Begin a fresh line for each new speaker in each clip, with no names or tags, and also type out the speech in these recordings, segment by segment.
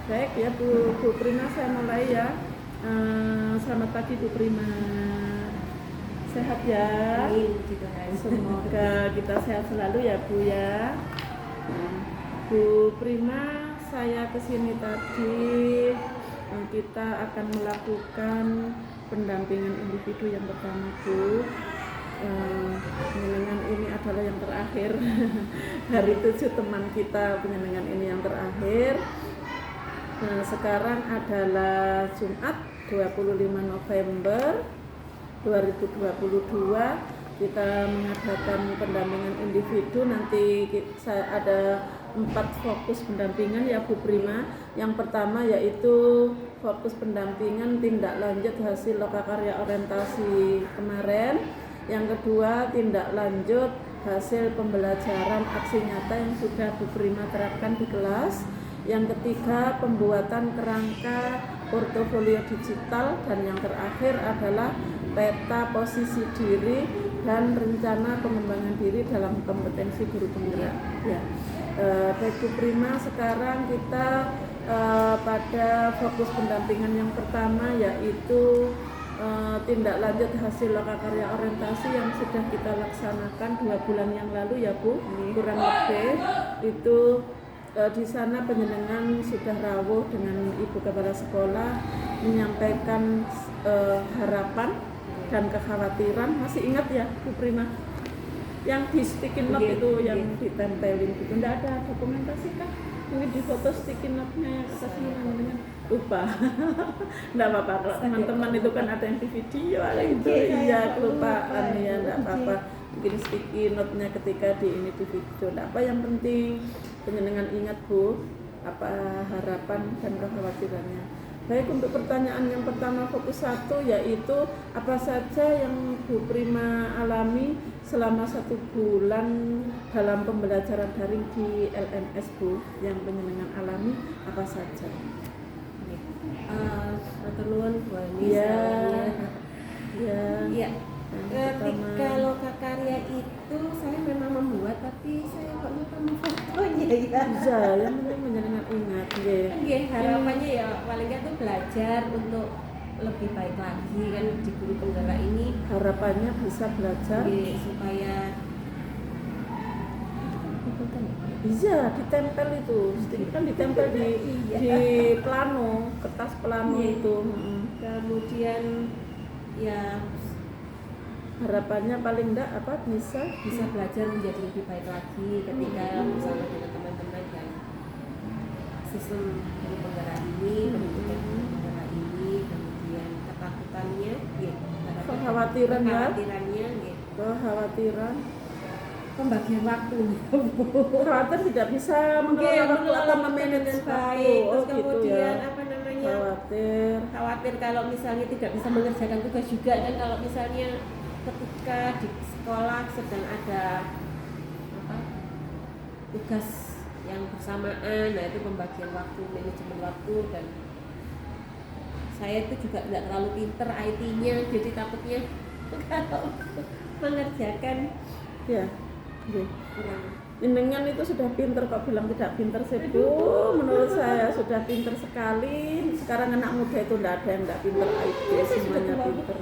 Baik ya Bu Prima, saya mulai ya. Selamat pagi Bu Prima. Sehat ya? Semoga kita sehat selalu ya Bu ya. Bu Prima, saya kesini tadi. Kita akan melakukan pendampingan individu yang pertama Bu. Penyenengan ini adalah yang terakhir dari 7 teman kita. Penyenengan ini yang terakhir. Nah, sekarang adalah Jumat 25 November 2022. Kita mengadakan pendampingan individu. Nanti ada 4 fokus pendampingan ya Bu Prima. Yang pertama yaitu fokus pendampingan tindak lanjut hasil lokakarya orientasi kemarin. Yang kedua, tindak lanjut hasil pembelajaran aksi nyata yang sudah Bu Prima terapkan di kelas. Yang ketiga, pembuatan kerangka portofolio digital. Dan yang terakhir adalah peta posisi diri dan rencana pengembangan diri dalam kompetensi guru penggerak. Ya. Baik Bu Prima, sekarang kita pada fokus pendampingan yang pertama yaitu tindak lanjut hasil lokakarya orientasi yang sudah kita laksanakan 2 bulan yang lalu ya Bu, kurang lebih itu. Di sana penjenengan sudah rawuh dengan Ibu Kepala Sekolah menyampaikan harapan dan kekhawatiran. Masih ingat ya Bu Prima? Yang di sticky note itu yang ditempelin gitu. Tidak ada dokumentasi kan? Mungkin di foto sticky note-nya yang atasnya dengan lupa. Tidak apa-apa, kalau teman-teman itu kan ada yang di video itu. Iya, kelupaan ya, tidak apa-apa. Mungkin sticky note-nya ketika di video. Tidak apa, yang penting penjenengan ingat Bu, apa harapan dan kekhawatirannya. Baik, untuk pertanyaan yang pertama fokus 1 yaitu apa saja yang Bu Prima alami selama 1 bulan dalam pembelajaran daring di LMS Bu, yang penjenengan alami apa saja?
Nuwun Bu Ani. Ya. Ketika lokakarya itu saya memang membuat, tapi saya kok lupa fotonya ya.
Bisa, yang penting menjenengan ingat.
Nggih, harapannya ya paling nggak tuh belajar untuk lebih baik lagi kan di guru penggerak ini.
Harapannya bisa belajar
supaya
bisa ditempel itu, kan ditempel di plano, kertas plano itu.
Kemudian ya
harapannya paling enggak apa bisa
belajar menjadi lebih baik lagi ketika bersama dengan teman-teman dan sistem guru penggerak ini, pendidikan guru penggerak ini, kemudian ketakutannya, kekhawatiran, pembagian waktu.
Khawatir tidak bisa mengelola waktu atau memanage waktu.
Kemudian
ya.
apa namanya? Khawatir kalau misalnya tidak bisa mengerjakan tugas juga, dan kalau misalnya ketika di sekolah sedang ada tugas yang bersamaan, nah itu pembagian waktu, manajemen waktu. Dan saya itu juga tidak terlalu pinter IT-nya, jadi takutnya kalau mengerjakan kurang.
Jenengan itu sudah pinter, kok bilang tidak pinter sih Bu? Menurut saya sudah pinter sekali. Sekarang anak muda itu tidak ada yang tidak pinter IT, semuanya pinter.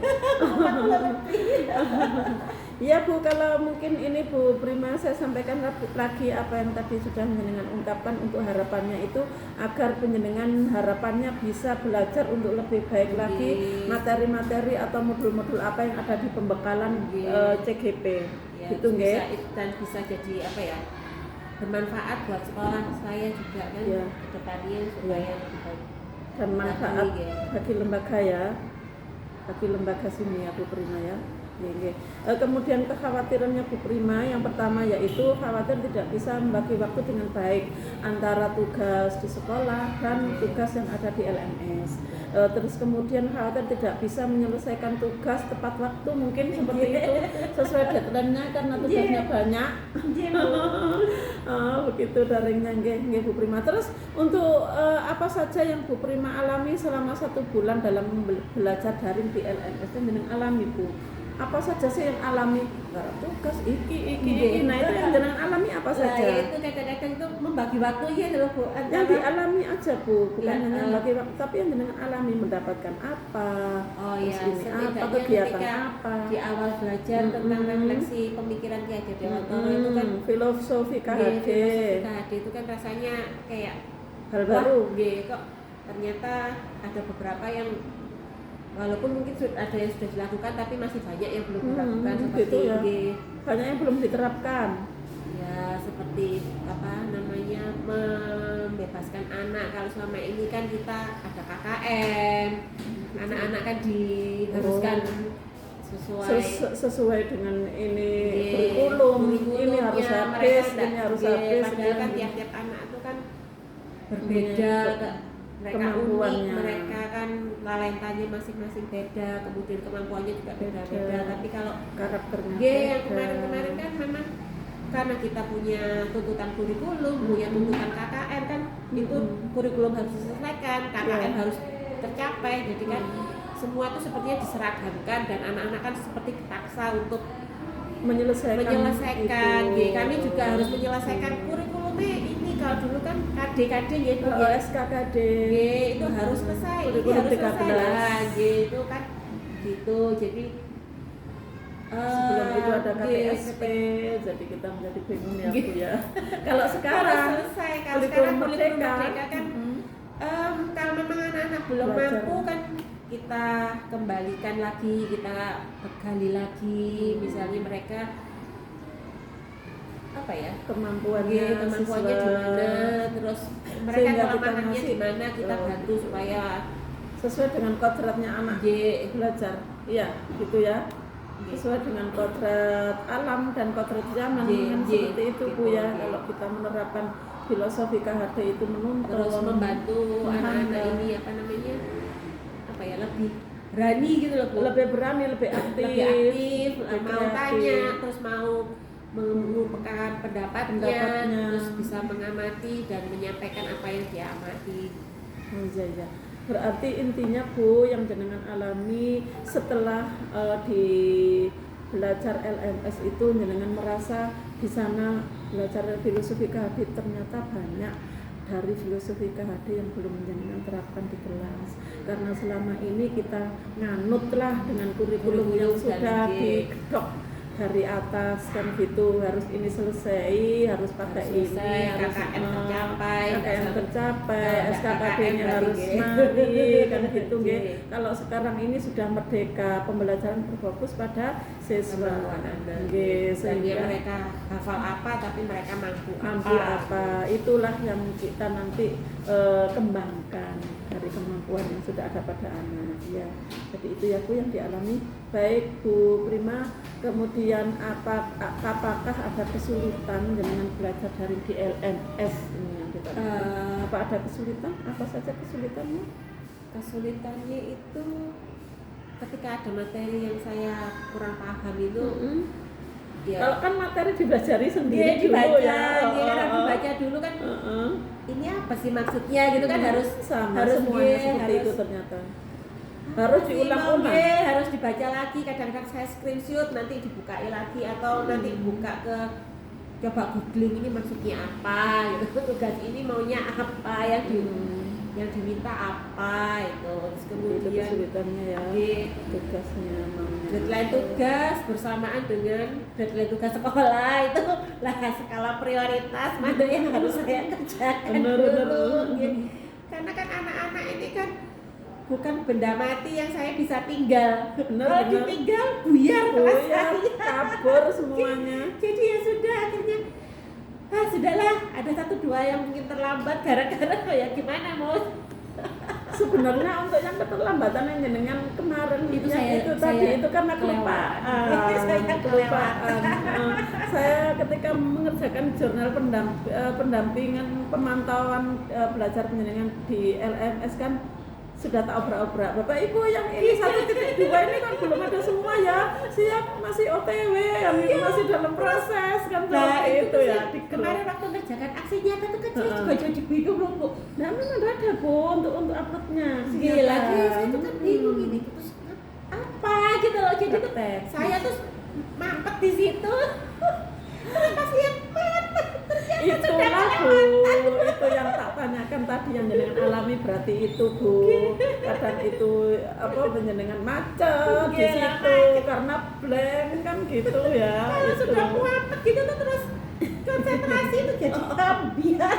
Ya Bu, kalau mungkin ini Bu Prima saya sampaikan lagi apa yang tadi sudah menjenengan ungkapkan untuk harapannya itu, agar penjenengan harapannya bisa belajar untuk lebih baik lagi materi-materi atau modul-modul apa yang ada di pembekalan CGP.
Ya,
gitu nggih.
Dan bisa jadi apa ya, bermanfaat buat sekolah saya juga kan ke depannya supaya lebih baik
dan manfaat bagi lembaga ya, bagi lembaga sini ya Bu Prima ya. Kemudian kekhawatirannya Bu Prima yang pertama yaitu khawatir tidak bisa membagi waktu dengan baik antara tugas di sekolah dan tugas yang ada di LMS. Terus kemudian khawatir tidak bisa menyelesaikan tugas tepat waktu, mungkin seperti itu sesuai deadline-nya karena tugasnya banyak. Begitu daringnya nggih Bu Prima. Terus untuk apa saja yang Bu Prima alami selama 1 bulan dalam belajar daring di LMS yang alami Bu? apa saja sih yang alami garap tugas iki.
Nggih.
Nah itu yang jenengan alami apa
Lah
saja?
ya itu kadang-kadang itu membagi waktunya loh Bu,
Yang
antara
dialami aja Bu, bukan
Ya,
hanya bagi waktu, tapi yang jenengan alami mendapatkan apa,
oh
terus
ya,
ini apa,
setidaknya
kegiatan
ketika
apa.
di awal belajar tentang refleksi pemikiran Ki Hajar Dewantara itu kan
Filosofi KHD,
filosofi KHD itu kan rasanya kayak
hal baru.
kok ternyata ada beberapa yang walaupun mungkin ada yang sudah dilakukan tapi masih banyak yang belum dilakukan seperti
gitu ya.
nggih,
Banyak yang belum diterapkan.
ya seperti apa namanya membebaskan anak. Kalau selama ini kan kita ada KKN, anak-anak kan diharuskan
sesuai dengan ini
Nggih,
kurikulum, ini
kurikulumnya
harus
mereka
habis,
enggak,
ini harus
nggih,
habis.
padahal kan
ini.
tiap-tiap anak itu kan berbeda, mereka unik,
Kemampuannya.
mereka kan talentanya masing-masing beda, kemudian kemampuannya juga beda-beda. Tapi kalau
karakternya
yang
beda.
kemarin-kemarin kan memang karena kita punya tuntutan kurikulum, punya tuntutan KKN kan, itu kurikulum harus diselesaikan, KKN harus tercapai. Jadi kan semua itu sepertinya diseragamkan dan anak-anak kan seperti dipaksa untuk menyelesaikan.
itu.
Kami juga harus menyelesaikan kurikulumnya ini. Kalau dulu kan KD ya Bu,
SKKD
itu harus selesai, ini
kurikulum
harus
13.
selesai lah, itu kan gitu. Jadi
sebelum itu ada KTSP, jadi kita menjadi bingung ya Bu ya. Kalau sekarang
harus selesai. Kalau sekarang kurikulum merdeka kan kalau memang anak-anak belum
Belajar.
mampu kan kita kembalikan lagi, kita gali lagi, misalnya mereka apa ya
kemampuannya
di mana, terus mereka
Sehingga kita
kelemahannya
ngasih,
di mana, kita bantu supaya
sesuai dengan kodratnya anak belajar. Iya, gitu ya. Sesuai dengan kodrat alam dan kodrat zaman kan seperti itu Bu ya. Kalau kita menerapkan filosofi KHD itu menuntun,
terus membantu anak-anak ini apa namanya, apa ya, lebih berani gitu loh Bu,
lebih berani, lebih aktif,
mau tanya, terus mau mengumpulkan pendapatnya, terus bisa mengamati dan menyampaikan apa yang dia amati.
Iya. Berarti intinya Bu, yang jenengan alami setelah di belajar LMS itu, jenengan merasa di sana belajar filosofi KHD ternyata banyak dari filosofi KHD yang belum jenengan terapkan di kelas, karena selama ini kita nganutlah dengan kurikulum yang sudah digedok dari atas kan gitu, harus ini selesai, harus pakai ini, harus
KKN tercapai,
SKKD-nya harus mari kan gitu nggih. Kalau sekarang ini sudah merdeka, pembelajaran berfokus pada siswa nggih, sehingga
mereka hafal apa tapi mereka mampu
apa. Itulah yang kita nanti kembangkan dari kemampuan yang sudah ada pada anak ya. Jadi itu ya Bu yang dialami. Baik Bu Prima, kemudian apakah ada kesulitan dengan belajar dari DLMS ini yang kita apa ada kesulitan? Apa saja kesulitannya?
Kesulitannya itu ketika ada materi yang saya kurang paham itu ya,
kalau kan materi dibelajari sendiri
dibaca,
dulu ya.
Kan dibaca dulu kan ini apa sih maksudnya gitu kan, harus
semuanya seperti itu ternyata. Harus diulang-ulang,
harus dibaca lagi. Kadang-kadang saya screenshot, nanti dibukai lagi atau nanti buka ke coba googling ini maksudnya apa gitu, tugas ini maunya apa, yang diminta apa itu. Terus kemudian
itu kesulitannya ya, tugasnya
deadline tugas bersamaan dengan deadline tugas sekolah itu lah, skala prioritas mana yang harus saya kerjakan dulu. Karena kan anak-anak ini kan bukan benda mati yang saya bisa tinggal. Kalau ditinggal buyar kelas saya,
kabur semuanya.
Jadi ya sudah, akhirnya sudahlah, ada 1-2 yang mungkin terlambat gara-gara ya gimana mau.
Sebenarnya untuk yang keterlambatan yang jenengan kemarin
itu
itu karena kelupaan. Saya ketika mengerjakan jurnal pendampingan pemantauan belajar penjenengan di LMS kan sudah tak obrak-obrak. Bapak Ibu yang ini 1.2 ini kan belum ada semua ya, siap masih OTW, yang ini masih dalam proses kan.
Nah itu ya
kemarin
waktu mengerjakan aksi nyata itu kan saya juga jadi bingung loh Bu.
Nah memang ada Bu untuk uploadnya.
Gila, saya itu kan bingung ini terus apa gitu loh. jadi tuh
praktek.
saya tuh mampet di situ. Terus pas lihat ternyata
Itulah Bu, itu yang tak tanyakan tadi yang jenengan alami berarti itu Bu. Kadang itu apa penjenengan macet di
Iya,
situ
macet.
karena blank kan gitu ya.
kalau
Itu.
sudah mampet gitu tuh terus konsentrasi itu jadi ambiar.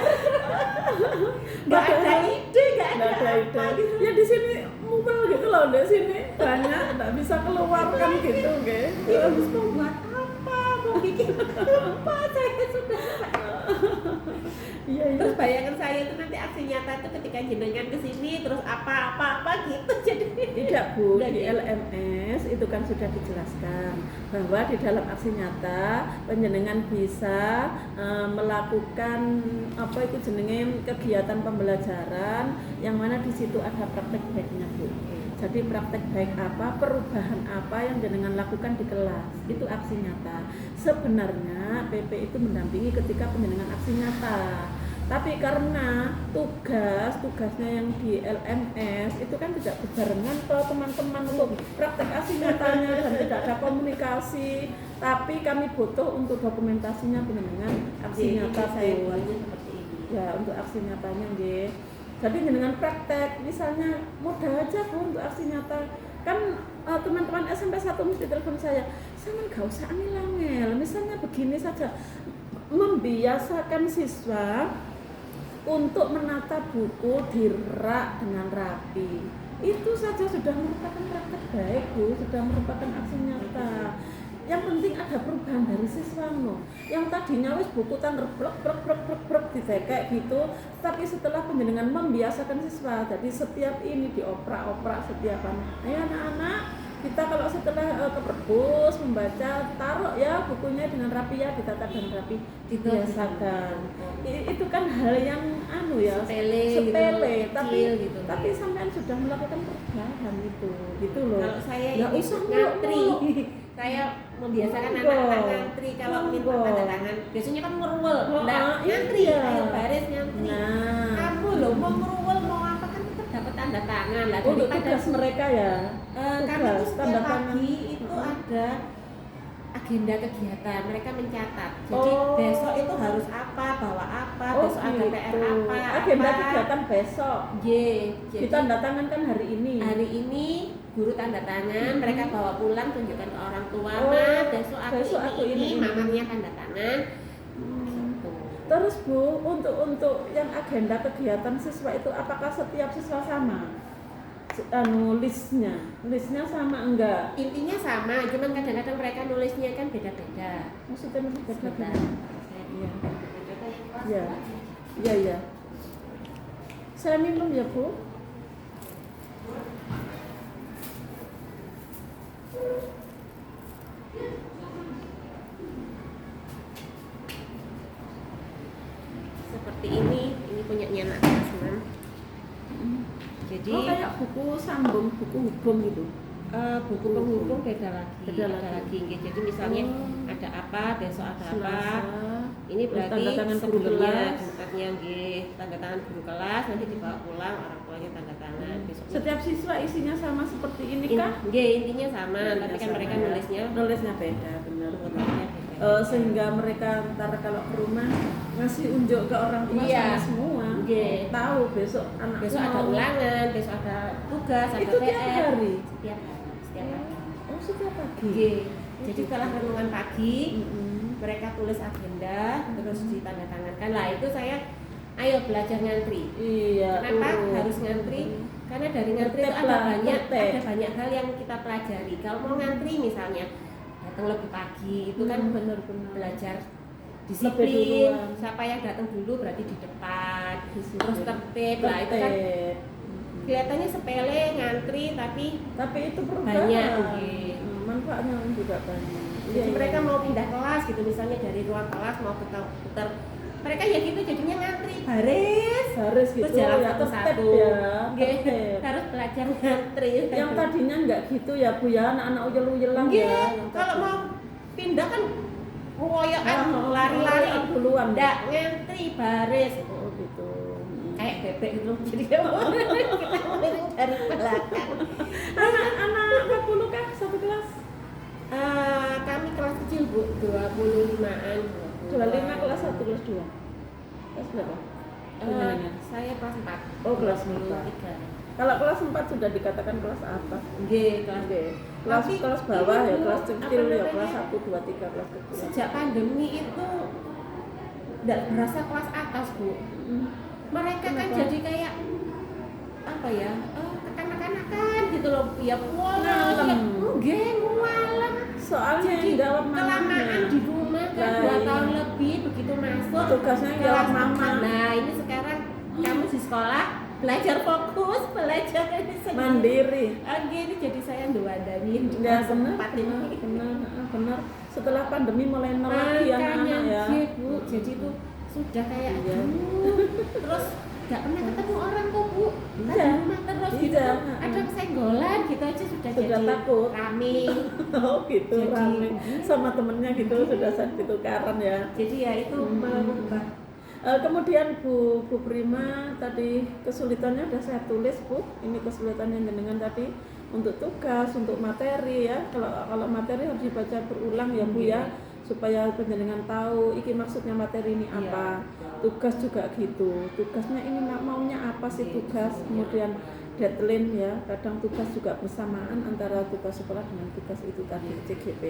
Nggak ada ide, nggak
Nggak ada ide.
apa gitu.
Ya di sini mumel gitu loh, di sini banyak nggak bisa keluar kan gitu,
Ini
gitu.
harus mau buat apa, mau bikin apa, saya sudah
Iya, iya.
terus bayangan saya itu nanti aksi nyata itu ketika jenengan kesini terus apa gitu jadi
Tidak Bu,
Udah
di
gitu.
LMS itu kan sudah dijelaskan bahwa di dalam aksi nyata penjenengan bisa melakukan apa itu jenenge kegiatan pembelajaran yang mana di situ ada praktek baiknya Bu. Jadi praktek baik apa, perubahan apa yang jenengan lakukan di kelas, itu aksi nyata. Sebenarnya PP itu mendampingi ketika penjenengan aksi nyata. Tapi karena tugasnya yang di LMS itu kan tidak berbarengan ke teman-teman untuk praktek aksi nyatanya dan tidak ada komunikasi. Tapi kami butuh untuk dokumentasinya penjenengan aksi nyata
saya
Bu.
buatnya seperti ini.
Ya, untuk aksi nyatanya nggih. Jadi dengan praktek, misalnya mudah aja Bu untuk aksi nyata. Kan teman-teman SMP 1 mesti telepon saya nggak usah angel-angel. Misalnya begini saja, membiasakan siswa untuk menata buku di rak dengan rapi. Itu saja sudah merupakan praktek baik Bu, sudah merupakan aksi nyata. Yang penting ada perubahan dari siswamu. Yang tadinya wis buku tan brek ditekek gitu, tapi setelah penjenengan membiasakan siswa, jadi setiap ini dioprak-oprak setiap anak. Ayo anak-anak, kita kalau setelah ke perpus membaca, taruh ya bukunya dengan rapi ya, ditata dengan rapi, dibiasakan. Itu kan hal yang ya
Sepele gitu,
tapi
kecil gitu.
tapi sampean sudah melakukan perubahan gitu loh.
Kalau saya
Nggak
ini
usah
ngantri,
mulu.
saya membiasakan
Monggo.
anak-anak ngantri kalau minta
Monggo.
tanda tangan. Biasanya kan ngeruwel, enggak
iya.
ngantri, ayo baris ngantri.
Nah,
Kamu loh mau ngeruwel mau apa kan tetap dapat tanda tangan lah
untuk
daripada
tugas mereka ya.
karena tuh
Tugas,
setiap
tanda
pagi
tangan.
itu ada agenda kegiatan, mereka mencatat. Jadi
Oh.
besok itu harus apa, bawa apa, besok ada PR apa,
Agenda
apa.
kegiatan besok.
Jadi
Ditandatangan hari ini.
hari ini guru tanda tangan, mereka bawa pulang tunjukkan ke orang tua,
Oh,
Ma, besok aku
ini.
mamanya tanda tangan. Gitu.
Terus Bu, untuk yang agenda kegiatan siswa itu apakah setiap siswa sama? Listnya sama enggak?
Intinya sama, cuman kadang-kadang mereka nulisnya kan beda-beda.
Maksudnya
Sebentar.
beda-beda. Iya. Iya, iya. Saya minum ya, Bu.
Seperti ini punyanya anak kelas 6. Jadi
Oh, kayak buku sambung, buku hubung gitu.
buku penghubung beda lagi.
Beda
Ada
lagi.
lagi. Jadi misalnya
Oh.
ada apa, besok ada apa.
Selasa.
Ini berarti
Tanda tangan guru
sebelumnya
kelas.
Jumatnya nggih, tanda tangan guru kelas, nanti dibawa pulang orang tuanya tanda tangan. Besoknya
Setiap siswa isinya sama seperti ini kah?
nggih, intinya sama, tapi kan
Sama
mereka
ya.
nulisnya
beda, benar.
nulisnya beda.
Sehingga mereka ntar kalau ke rumah ngasih unjuk ke orang tua
Iya.
sama semua.
Nggih.
Tahu besok anak
Besok ada ulangan, besok ada tugas, ada
Itu tiap
PR.
hari?
Setiap hari, setiap hari.
Oh, setiap pagi.
Nggih. Jadi setelah renungan pagi,
Mm-mm.
mereka tulis agenda, terus ditandatangankan. Lah itu saya, ayo belajar ngantri.
Iya.
Kenapa
urut.
harus ngantri? Karena dari ngantri itu
Tertib
ada
lah,
banyak,
tertib.
ada banyak hal yang kita pelajari. Kalau mau ngantri misalnya datang lebih pagi, itu kan
benar-benar
belajar
Lebih
disiplin.
duluan.
Siapa yang datang dulu berarti di depan.
Disiplin.
Terus tertib. Lah itu kan
Tertib.
kelihatannya sepele ngantri,
Tapi itu perubahan.
banyak, nggih.
Manfaatnya juga banyak.
Jadi mereka mau pindah kelas gitu, misalnya dari ruang kelas mau putar, mereka ya gitu jadinya ngantri baris
harus gitu
terus jalan
ya,
satu-satu.
ya,
Nggih,
tertib.
harus belajar ngantri.
Yang tadinya enggak gitu ya Bu ya, anak-anak uyel-uyelan
Nggih,
ya. Yang
kalau
tadi.
mau pindah kan royokan lari-lari,
duluan.
enggak ngantri baris
Oh gitu.
kayak bebek gitu. Jadi kita mulai dari belakang.
Anak-anak berapa puluh kah satu kelas?
Kami kelas kecil Bu, 25-an.
25 kelas 1 kelas 2. Kelas berapa?
Saya kelas 4.
Oh, kelas 4.
3.
Kalau kelas 4 sudah dikatakan kelas atas.
Kelas
Oke. Kelas
Tapi
kelas bawah
ini,
ya,
Bu,
kelas kecil
apa
ya,
namanya?
kelas 1 2 3 kelas kecil.
Sejak pandemi itu enggak berasa kelas atas Bu. Mereka kan
Kenapa?
jadi kayak apa ya? Kekanak-kanakan gitu loh. Ya polos,
Ngalem.
mualem.
Soalnya
Jadi
yang jawab
kelamaan
mamanya.
di rumah kan
Nah,
2
iya.
tahun lebih begitu masuk
Tugasnya yang
kelas
jawab mama.
4. Nah ini sekarang kamu di sekolah belajar fokus, belajar ini sendiri.
Mandiri.
Oke, ini jadi saya ndewandani
Ya benar,
empat
benar,
ini.
benar. Setelah pandemi mulai lagi anak-anak ya.
Bu, jadi itu sudah kayak
Iya.
aduh. Terus nggak pernah ketemu orang kok Bu, kan
Iya.
di rumah terus gitu.
Iya.
Ada kesenggolan gitu aja sudah
Sudah
jadi
takut.
rame.
Oh gitu,
Jadi,
rame sama temennya gitu sudah saat itu karan ya.
Jadi ya itu merubah.
Kemudian Bu Prima tadi kesulitannya sudah saya tulis Bu. Ini kesulitan yang jenengan tadi untuk tugas, untuk materi ya. Kalau materi harus dibaca berulang ya Bu ya, supaya penjenengan tahu iki maksudnya materi ini apa. Tugas juga gitu. Tugasnya ini maunya apa sih tugas? Kemudian deadline ya, kadang tugas juga bersamaan antara tugas sekolah dengan tugas itu tadi CGP.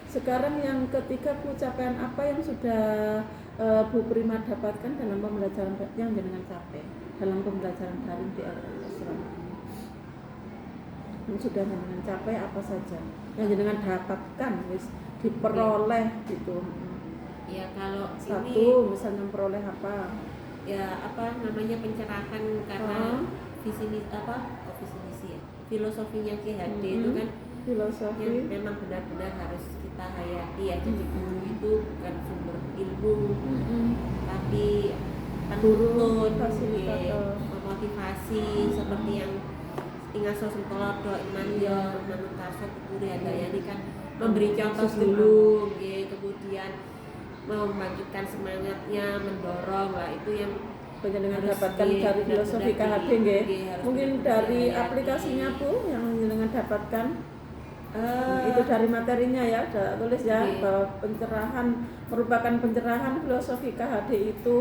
Sekarang yang ketiga Bu, capaian apa yang sudah Bu Prima dapatkan dalam pembelajaran yang jenengan capai dalam pembelajaran daring di LMS selama ini? Yang sudah jenengan capai apa saja? Yang jenengan dapatkan wis diperoleh gitu.
Ya kalau
Satu
ini
misalnya memperoleh apa?
ya apa namanya pencerahan karena visi misi ya, filosofinya KHD itu kan
Filosofi.
yang memang benar-benar harus kita hayati ya. Jadi guru itu bukan sumber ilmu, tapi penuntun,
fasilitator.
memotivasi seperti yang tinggal sosum tolodo Imanyo, Manut Karso, Putri Handayani kan memberi contoh dulu, kemudian membangkitkan semangatnya, mendorong lah itu yang
Penjenengan
harus
dapatkan dari filosofi
benar-benar
KHD nggih.
harus
Mungkin
benar-benar
dari
dihayati.
aplikasinya Bu yang jenengan dapatkan. Itu dari materinya ya, ada tulis ya
Oke.
bahwa pencerahan merupakan pencerahan filosofi KHD itu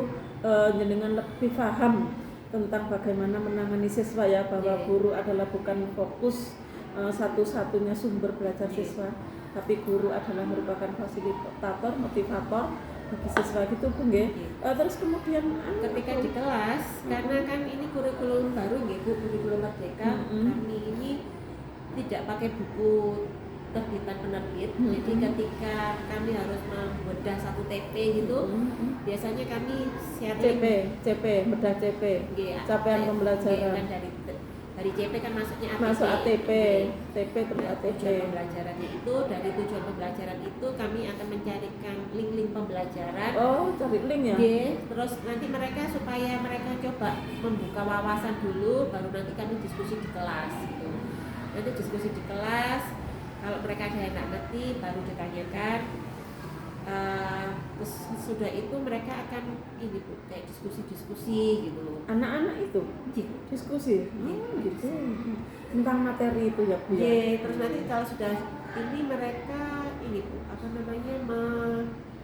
jenengan lebih paham tentang bagaimana menangani siswa ya, bahwa
Oke.
guru adalah bukan fokus satu-satunya sumber belajar
Oke.
siswa, tapi guru adalah merupakan fasilitator, motivator bagi siswa gitu Bu nggih. Terus kemudian
Ketika di kelas, karena kan ini kurikulum baru nggih Bu, kurikulum merdeka, kami ini tidak pakai buku terbitan penerbit. Jadi ketika kami harus membedah satu TP gitu, biasanya kami sharing
CP, bedah CP,
Nggih,
capaian
nggih,
pembelajaran.
kan dari CP kan masuknya ATP.
Masuk ATP,
Nggih.
TP terus
Nah,
ATP.
tujuan pembelajarannya itu, dari tujuan pembelajaran itu kami akan mencarikan link-link pembelajaran.
Oh, cari link ya?
Nggih, terus nanti mereka supaya mereka coba membuka wawasan dulu, baru nanti kami diskusi di kelas gitu. Nanti diskusi di kelas, kalau mereka ada yang nggak ngerti baru ditanyakan. Terus sudah itu mereka akan ini Bu, kayak diskusi gitu loh.
Anak-anak itu
Nggih.
diskusi. Gitu. Tentang materi itu ya Bu ya.
Iya, terus nanti kalau sudah ini mereka ini Bu, apa namanya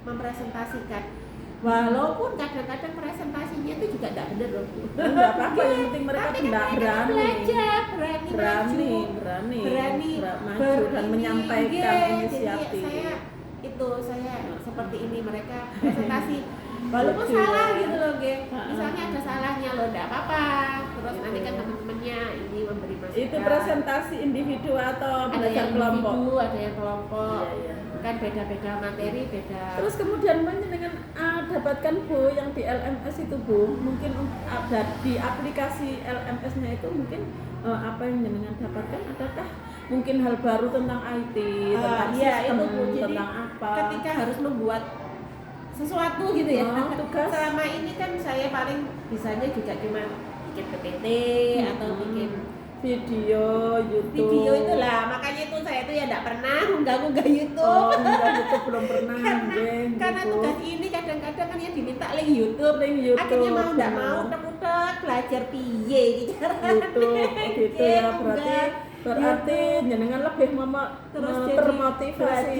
mempresentasikan. Walaupun kadang-kadang presentasinya itu juga tidak benar loh Bu.
Enggak apa-apa, yang penting mereka
Tapi kan
tidak
mereka
berani.
belajar,
Berani
berani
maju dan menyampaikan inisiatif.
Jadi saya seperti ini mereka presentasi walaupun
Betul.
salah gitu loh, misalnya ada salahnya loh, enggak apa-apa. Terus nanti kan teman-temannya ini memberi masukan.
Itu presentasi individu atau
ada
belajar
yang
kelompok?
individu, ada yang kelompok.
Iya.
Kan beda-beda materi, beda.
Terus kemudian dengan dapatkan Bu yang di LMS itu Bu, mungkin ada di aplikasi LMS-nya itu mungkin apa yang jenengan dapatkan, adakah mungkin hal baru tentang IT, tentang
iya,
sistem,
itu Bu. Jadi
tentang apa?
ketika harus membuat sesuatu gitu ya.
Tugas.
Selama ini kan saya paling bisanya juga cuma bikin PPT atau bikin
video, YouTube.
video itulah, makanya itu saya tuh ya enggak pernah unggah-unggah YouTube.
Oh, enggak, YouTube belum pernah.
Karena
gitu.
tugas ini kadang-kadang kan ya diminta link YouTube.
Link YouTube,
Akhirnya mau enggak
benar.
mau utek-utek belajar piye iki carane.
YouTube, gitu ya, berarti Berarti jenengan lebih
Terus jadi
termotivasi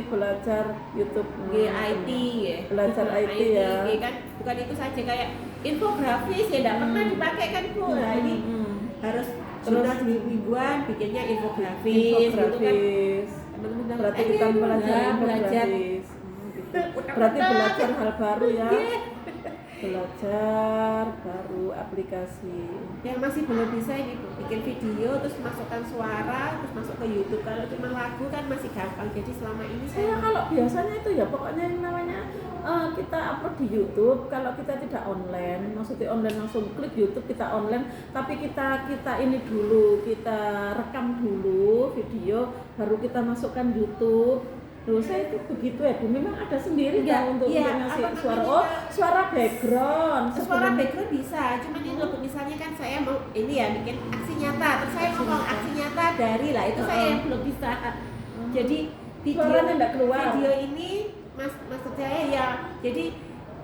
belajar.
belajar YouTube
IT ya.
belajar IT ya.
Kan bukan itu saja, kayak infografis ya tidak pernah dipakai kan Bu. Nah ini harus
Terus
mingguan bikinnya infografis gitu kan. Teman-teman
berarti kita belajar infografis. Berarti belajar hal baru ya. Belajar baru aplikasi.
Yang masih belum bisa ini Bu, bikin video terus masukkan suara terus masuk ke YouTube. Kalau cuma lagu kan masih gampang. Jadi selama ini
Saya kalau biasanya itu ya pokoknya yang namanya kita upload di YouTube. Kalau kita tidak online, maksudnya online langsung klik YouTube kita online, tapi kita ini dulu, kita rekam dulu video, baru kita masukkan YouTube. Loh, saya itu begitu ya Bu, memang ada sendiri kan untuk ngasih suara. Oh, suara background.
Suara background bisa, cuman ini loh misalnya kan saya mau ini ya bikin aksi nyata, terus saya ngomong aksi nyata dari lah itu saya yang belum bisa. Jadi
suaranya enggak keluar.
Video ini maksud saya ya, jadi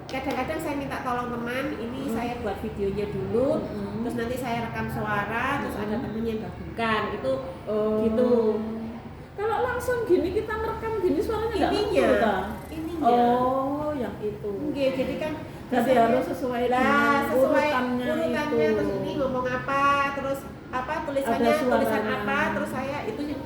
kadang-kadang saya minta tolong teman, ini saya buat videonya dulu, terus nanti saya rekam suara, terus ada temen yang gabungkan, itu gitu.
Kalau langsung gini kita merekam gini suaranya nggak
ininya.
Oh, yang itu.
Oke, jadi kan
jadi harus sesuai dengan urutannya itu.
Terus ini ngomong apa, terus apa tulisannya, tulisan apa, terus saya itu
yang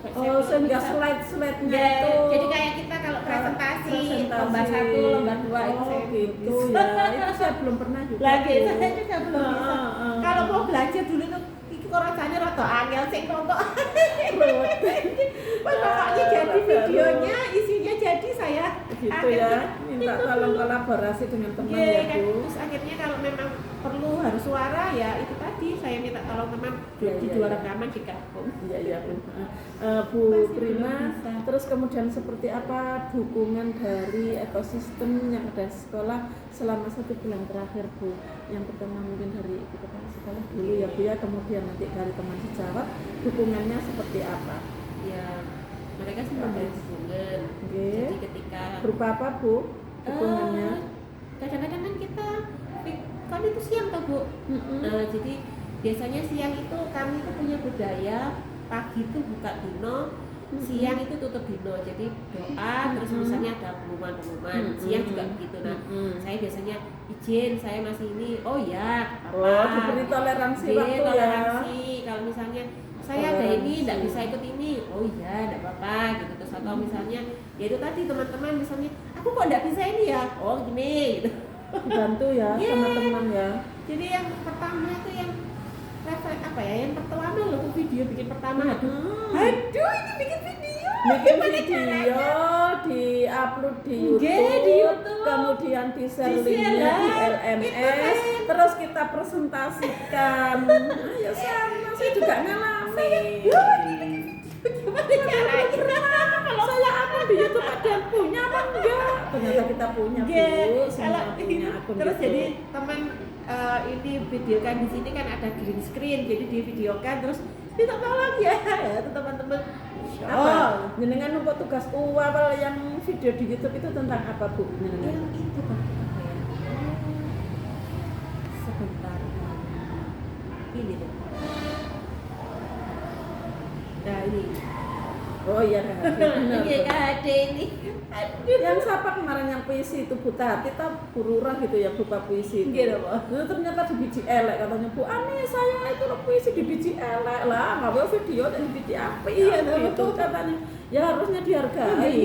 sehingga slide-nya itu.
Jadi kayak kita kalau presentasi lomba 1, lomba 2 itu saya
gitu ya. Itu saya belum pernah juga.
Lagi saya juga belum bisa. Kalau mau belajar dulu tuh kok rasanya rada angel sih kok. Pokoknya jadi videonya isinya jadi saya
gitu ya, minta tolong kolaborasi dengan teman ya
kan.
Bu.
Terus akhirnya kalau memang perlu harus suara ya itu tadi saya minta tolong teman di dua rekaman digabung.
Iya Bu. Bu Prima, terus kemudian seperti apa dukungan dari ekosistem yang ada di sekolah selama 1 bulan terakhir Bu? Yang pertama mungkin dari ibu kepala sekolah dulu ya Bu ya, kemudian nanti dari teman sejawat dukungannya seperti apa?
Ya mereka sih memberi dukungan. Jadi ketika
berupa apa Bu dukungannya?
Kadang-kadang kan kita kan itu siang toh Bu. Jadi biasanya siang itu kami itu punya budaya pagi itu buka dino, siang itu tutup dino. Jadi doa terus misalnya ada pengumuman, siang juga begitu. Nah, saya biasanya izin saya masih ini. Oh ya, apa?
Diberi toleransi waktu
toleransi. Kalau misalnya saya ada ini tidak bisa ikut ini, oh iya tidak apa-apa gitu. Terus atau misalnya ya itu tadi teman-teman misalnya aku kok tidak bisa ini ya, oh gini gitu.
Bantu ya sama teman ya.
Jadi yang pertama itu yang apa ya, yang pertama loh video bikin pertama. Aduh ini bikin video
di-upload di YouTube, kemudian di-share linknya di LMS, terus kita presentasikan. Ya sama, saya juga ngalamin.
Gimana caranya?
Kalau saya upload di YouTube ada yang punya apa enggak? Ternyata kita punya Bu, semua punya akun.
Terus
gitu.
jadi teman ini videokan di sini kan ada green screen, jadi di videokan terus minta tolong ya teman-teman.
Jenengan numpuk tugas apa yang video di YouTube itu tentang apa Bu?
Yang itu apa ya? Sebentar. Ini tuh. Nah ini.
Oh iya benar.
Iya KHD ini. Aduh.
Yang siapa kemarin yang puisi itu Bu Tati kita bururah gitu ya buka puisi itu.
Gitu Pak.
Itu ternyata di biji elek katanya Bu Ani saya itu puisi di biji elek lah, nggak boleh video di biji apa ya itu katanya. Ya harusnya dihargai.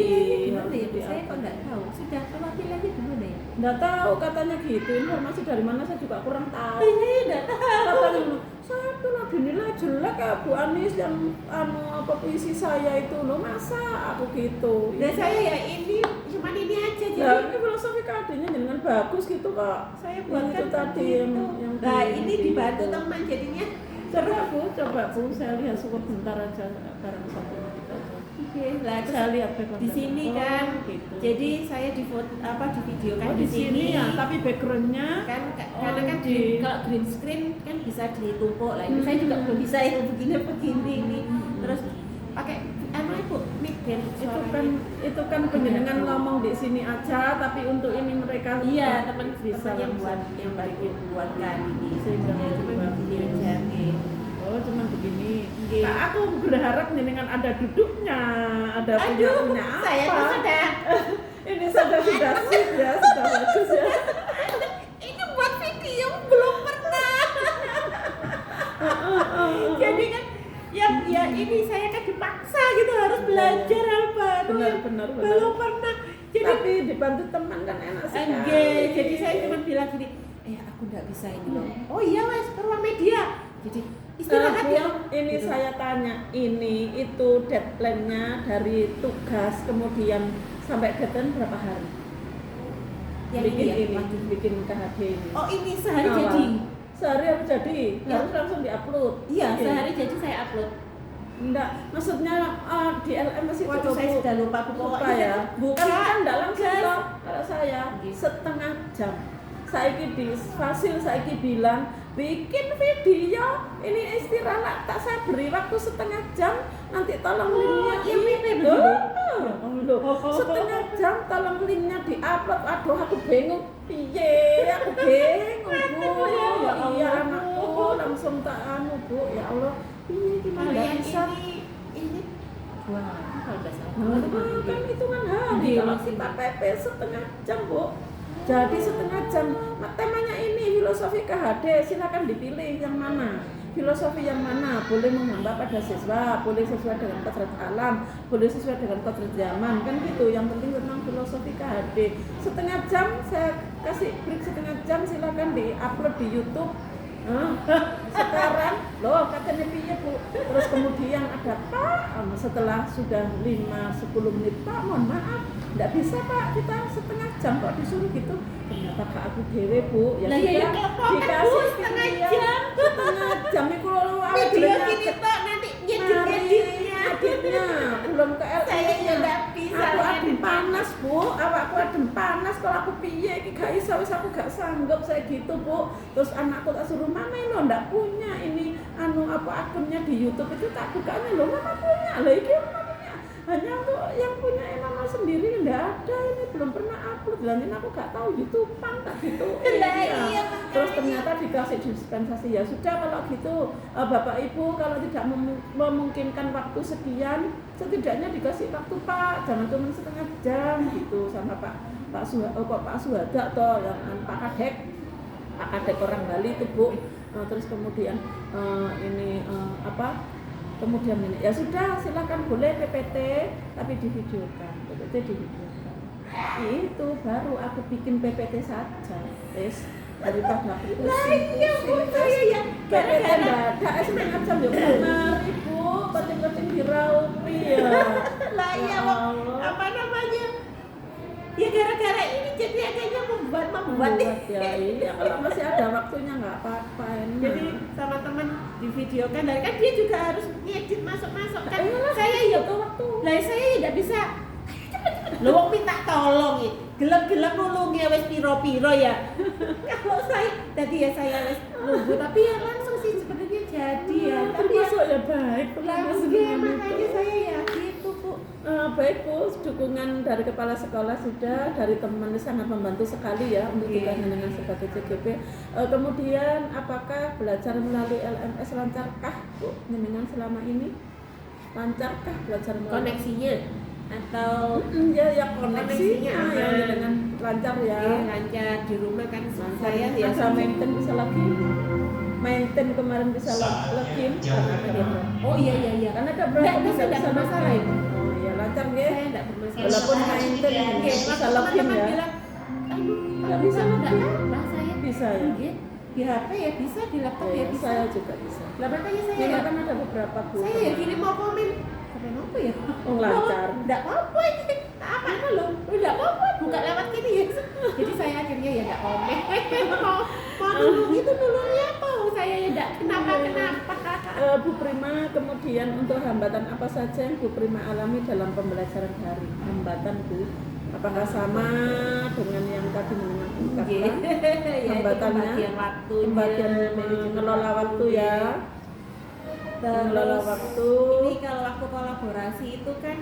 Gimana ya? Saya kok nggak tahu. Sudah perwakilannya gimana ya?
Nggak tahu katanya gitu. Informasi dari mana saya juga kurang tahu.
Nggak tahu.
Katanya saya tuh lagi dinilai jelek ya Bu Anis yang apa puisi saya itu loh, masa aku gitu.
Dan saya ya ini cuman ini aja jadi.
Nah, ini filosofi KD-nya dengan bagus gitu Kak.
Saya buatkan
itu tadi yang
nah ini dibantu teman jadinya.
Coba Bu, saya lihat sebentar aja barang satu menit aja.
Oke, lah
Saya lihat
di sini kan.
gitu.
Jadi saya di videokan
di sini ya, tapi backgroundnya
kan karena kan kalau green screen kan bisa ditumpuk lah. Ini saya juga belum bisa yang begini ini. Terus pakai Bu, mic dan
itu kan penjenengan ngomong di sini aja, tapi untuk ini mereka
teman
bisa
yang buat yang bikin buatkan ini
sehingga
cuma begini aja. Nggih.
Nah, aku berharap dengan ada duduknya, ada punya apa.
saya tuh sudah
Ini sudah sip ya, sudah bagus ya.
ini buat video belum pernah. Jadi kan ya ini saya kan dipaksa gitu harus belajar hal baru.
Benar.
Belum pernah. Jadi
Tapi dibantu teman kan enak sekali.
enggak, jadi saya cuma bilang gini, aku nggak bisa ini loh. Oh iya wes ke ruang media. Jadi istirahat ya.
Ini
Gitu.
saya tanya, itu deadline-nya dari tugas kemudian sampai deadline berapa hari?
Yang
bikin
ini ya?
bikin KHD ini.
Oh ini sehari
Awal.
jadi.
Sehari harus jadi,
Ya.
harus langsung diupload.
Iya sehari jadi saya upload.
Enggak, maksudnya di LMS itu
Waduh, saya sudah lupa Bu.
lupa
Pokoknya
ya.
buka,
Kan enggak langsung
gas.
toh. Kalau saya
Oke.
setengah jam. Saiki di Fasil saiki bilang bikin video ini istirahat, tak saya beri waktu setengah jam, nanti tolong linknya
iya, bener,
loh, setengah jam tolong linknya diupload. Aduh aku bingung piye, aku bingung Bu.
Ya
Iya
Allah.
anakku langsung tak Bu, ya Allah piye gimana
Kalau
nggak
yang
bisa.
ini wah kalau nggak salah.
Nah, kan hitungan hari
Iya,
kalau
masih.
kita PP setengah jam Bu. Jadi setengah jam. Nah, temanya ini filosofi KHD, silakan dipilih yang mana. Filosofi yang mana? Boleh menghamba pada siswa, boleh sesuai dengan kodrat alam, boleh sesuai dengan kodrat zaman, kan gitu. Yang penting tentang filosofi KHD. Setengah jam saya kasih break setengah jam, silakan di-upload di YouTube. Sekarang loh katanya piye Bu, terus kemudian ada Pak setelah sudah 5-10 menit Pak mohon maaf enggak bisa Pak kita setengah jam kok disuruh gitu. Ternyata Kak aku dewe Bu ya
Lah
sudah
ya kelompok
dikasih
setengah
pilihan.
jam.
Setengah jam itu kalau awak
Video
dulu
gini Pak nanti
editnya belum ke LM.
Saya ya nggak bisa.
Aku adem panas Bu, awakku adem panas kalau aku piye iki gak iso wis aku gak sanggup saya gitu Bu. Terus anakku tak suruh mama lo ndak punya ini akunnya di YouTube itu tak bukanya lo mama punya. Lah iki mama punya. Hanya untuk yang punya mama sendiri ndak ada ini belum pernah upload. Lah ini aku gak tahu YouTube-an tak gitu.
Iya,
Terus ternyata dikasih dispensasi ya sudah kalau gitu Bapak Ibu kalau tidak memungkinkan waktu sekian setidaknya dikasih waktu Pak jangan cuma setengah jam gitu sama Pak Suhada atau yang Pak Kadek orang Bali itu Bu. Terus kemudian kemudian ini ya sudah silakan boleh PPT tapi divideokan itu baru aku bikin PPT saja daripada aku pusing
saya ya
PPT nggak ada setengah jam ya mari Bu penting diraupi ya.
lah iya apa namanya ya gara-gara ini jadi akhirnya membuat
ya iya kalau masih ada waktunya nggak apa-apa ini.
jadi sama teman di video kan dia juga harus ngedit masuk kan saya ya
waktu
lah saya ya nggak bisa lo wong minta tolong ya gelap-gelap nulungi wes piro-piro ya kalau saya tadi ya saya wes nunggu tapi ya langsung sih sebenarnya jadi ya tapi ya
masuk ya baik
langsung ya makanya saya ya gitu Bu.
Baik Bu, dukungan dari kepala sekolah sudah, dari teman sangat membantu sekali ya untuk tugasnya dengan sebagai CGP. Kemudian apakah belajar melalui LMS lancarkah Bu dengan selama ini? Lancarkah belajar melalui
Koneksinya atau
ya koneksinya
aman.
ya dengan lancar ya.
Lancar di rumah kan
Lancar.
saya ya
Ada maintain bisa login. Maintain kemarin bisa login.
oh iya
Karena ada berapa
enggak bermasalah itu.
Oh iya lancar ya.
Saya enggak bermasalah
Walaupun maintain bisa login
teman-teman
ya.
bilang aduh
Nggak bisa login.
lah saya
Bisa ya.
Iya, di HP ya bisa, di laptop ya bisa.
Saya juga bisa.
Lah makanya saya
Ya
ya,
kan ada beberapa Bu.
saya ya gini mau komen apa ya?
Oh, lancar.
Enggak apa-apa ini. Apa loh? Enggak apa-apa, buka lewat gini ya. Jadi saya akhirnya ya enggak komen. Mau dulu itu dulu ya mau saya ya enggak kenapa.
Bu Prima, kemudian untuk hambatan apa saja yang Bu Prima alami dalam pembelajaran daring? Hambatan Bu, apakah sama dengan yang tadi mendengar ungkapkan? Hambatannya, pembagian mengelola waktu ya. Mengelola waktu.
Ini kalau waktu kolaborasi itu kan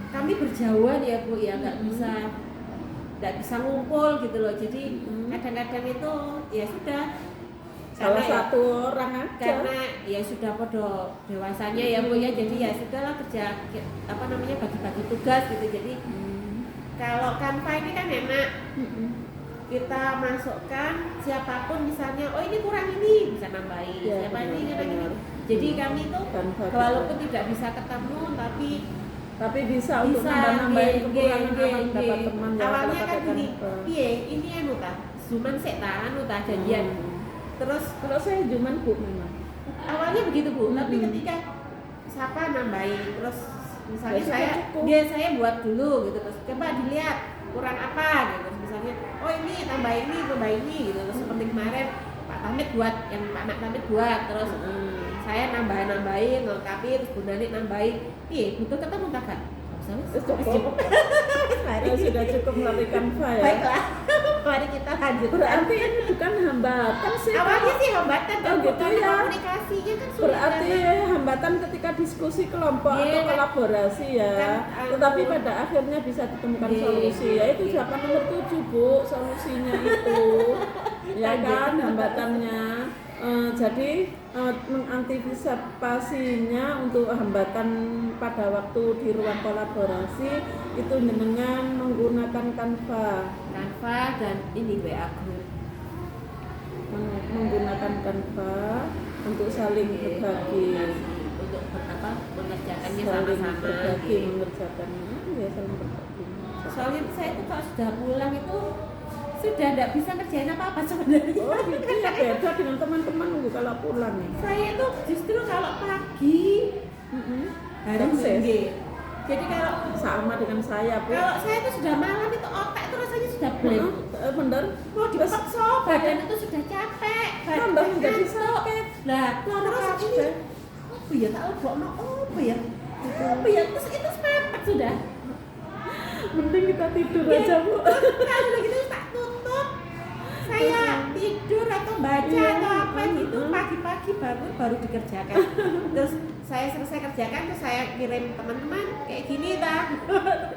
kami berjauhan ya Bu ya, nggak bisa ngumpul gitu loh. Jadi kadang-kadang itu ya sudah
salah
Karena
satu orang aja.
karena ya sudah pada dewasanya ya Bu ya, jadi ya sudahlah kerja bagi-bagi tugas gitu. Jadi kalau Canva ini kan enak, kita masukkan siapapun misalnya, oh ini kurang ini bisa nambahin,
Ya,
siapa ini
benar,
kurang ini.
benar.
Jadi kami itu
Canva
walaupun tidak bisa ketemu
tapi bisa untuk
bisa
nambah-nambahin
nge-
kekurangan
nge-
apa dapat
nge-
teman ya
awalnya
kalau
kan
pakai
gini,
Canva.
piye ini anu ta, Zuman sik ta anu ta janjian. Terus
Kalau saya cuman Bu memang.
awalnya begitu Bu, tapi
Mm-mm.
ketika siapa nambahin terus misalnya
Ya, sudah
saya
cukup.
saya buat dulu gitu, terus coba dilihat kurang apa gitu. Terus misalnya oh ini tambah ini gitu. Terus seperti kemarin Pak Tamit buat yang Pak Nak Tamit buat, terus saya nambahin lengkapi, terus Bu Nani nambahin. Butuh ketemu kakak?
Cukup.
Mari.
Sudah cukup melalui Canva ya.
Baiklah, mari kita lanjut.
Berarti ini bukan hambatan sih.
Awalnya sih hambatan
Oh, gitu
karena
ya.
komunikasinya kan sulit.
Berarti
karena-
hambatan ketika diskusi kelompok
Iya,
atau
kan.
kolaborasi ya.
Kan,
Tetapi pada akhirnya bisa ditemukan
Iya,
solusi.
iya,
Ya itu
iya.
jawaban nomor 7 Bu, solusinya itu. Ya kan hambatannya. Jadi mengantisipasinya untuk hambatan pada waktu di ruang kolaborasi itu dengan menggunakan Canva.
Canva dan ini WA group.
Menggunakan Canva untuk saling berbagi,
Untuk mengerjakannya
saling
sama-sama.
berbagi
gitu.
mengerjakannya, ya saling berbagi.
Soalnya saya itu kalau sudah pulang itu sudah tidak bisa kerjain apa-apa sebenarnya.
Oh gitu ya, beda dengan teman-teman kalau pulang nih.
Saya itu justru kalau pagi harus
Sukses.
nggih. Jadi kalau
Sama dengan saya Bu.
saya itu sudah malam itu otak itu rasanya sudah blank.
Bener.
Mau dipaksa badan itu sudah capek,
Tambah menjadi
ngantuk.
sakit.
Nah, terus ini
kabeh.
apa ya tak lebokno apa ya? Apa ya? Terus itu mepet sudah.
Mending kita tidur
Ya,
aja Bu.
kalau begitu tak tutup. Saya tidur atau baca
Iya.
atau apa gitu, pagi-pagi baru dikerjakan. Terus saya selesai kerjakan, terus saya kirim teman-teman kayak gini dah.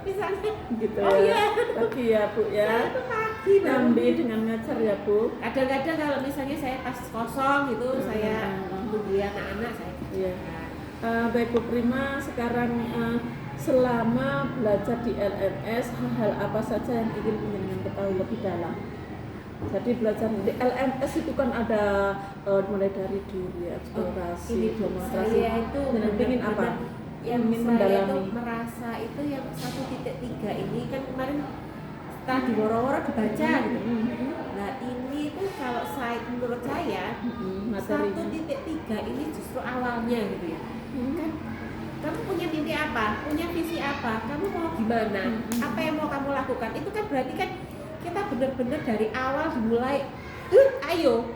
Misalnya
Gitu
oh
ya.
iya.
Pagi ya Bu
Saya
ya.
tuh pagi
Nyambi dengan ngajar ya Bu.
kadang-kadang kalau misalnya saya pas kosong gitu, saya nunggu anak-anak saya
Iya.
kerjakan.
Baik Bu Prima, sekarang selama belajar di LMS, hal-hal apa saja yang ingin penjenengan ketahui lebih dalam? Jadi belajar di LMS itu kan ada mulai dari diri, eksplorasi,
Ini Bu,
demonstrasi.
saya itu
Dan ingin apa?
yang
Ingin
saya
mendalami.
itu merasa itu yang 1.3 ini kan kemarin setelah di woro-woro dibaca gitu. Nah ini tuh kalau menurut saya
Materinya.
1.3 ini justru awalnya gitu ya. Kan kamu punya mimpi apa, punya visi apa, kamu mau gimana, apa yang mau kamu lakukan, itu kan berarti kan kita benar-benar dari awal dimulai, ayo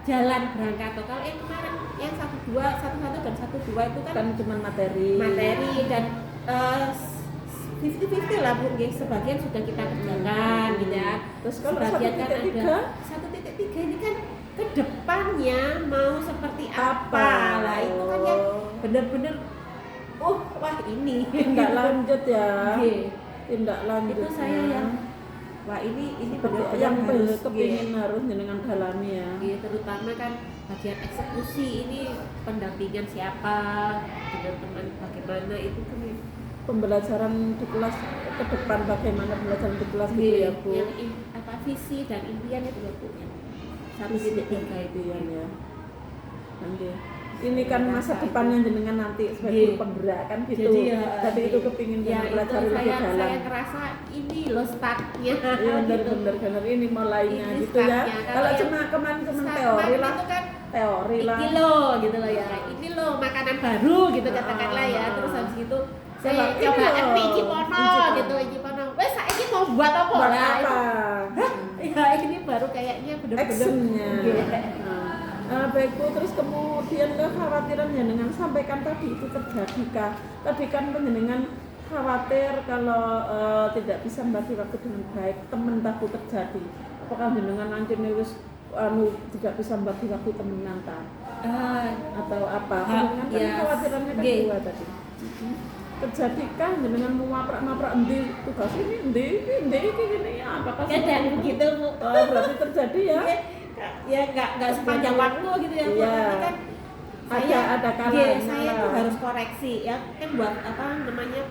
jalan berangkat. Kalau yang kemarin yang 1 1 dan 1 2 itu kan
Kan cuma materi.
dan 50-50 lah Bu, guys. Sebagian sudah kita kerjakan gitu ya.
Terus kalau
Sebagian kan
1.3?
ada 1.3 ini kan ke depannya mau seperti apa lah, itu kan yang bener-bener wah ini
Tindak lanjut ya.
Iya.
Tindak lanjut.
Itu saya yang wah ini bener-bener
yang
harus
kepingin harus jenengan dalami ya.
iya, terutama kan bagian eksekusi ini pendampingan siapa dengan teman bagaimana itu kan ya.
Pembelajaran di kelas ke depan, bagaimana pembelajaran di kelas gitu ya Bu.
Yang visi dan impian itu loh Bu. 1.3 itu ya.
ya. Nanti ini kan masa depannya jenengan nanti sebagai penggerak kan gitu. Tapi itu kepingin
ya,
jenengan pelajari
itu
lebih dalam.
saya ngerasa ini loh startnya.
Iya benar ini mulainya
Ini
gitu ya.
startnya.
Kalau
Kalau
cuma kemarin
Start
teori lah,
itu kan
teori lah.
ini loh gitu loh ya, ini loh makanan baru gitu katakanlah ya. Terus habis itu saya
Ini
coba
loh,
iki pono gitu, iki pono. Wes saiki mau buat apa
Buat
lah?
apa?
Ya ini baru kayaknya bener-bener
Actionnya.
Iya.
Baik Bu, terus kemudian kekhawatiran jenengan sampaikan tadi itu terjadi kah? Tadi kan penjenengan khawatir kalau tidak bisa membagi waktu dengan baik, temen takut terjadi. Apakah jenengan nanti wis tidak bisa membagi waktu temenan ta? Atau apa? Jenengan kan
ya,
khawatirannya kan
nggih.
dua tadi. Terjadikah jenengan mau maprak endi tugas ini endi iki gini ya apakah
Kadang gitu Bu.
berarti terjadi ya?
ya nggak sepanjang waktu gitu ya Bu.
Iya.
Nanti kan
Ada
saya
kalanya
saya
lah.
tuh harus koreksi ya kan buat apa namanya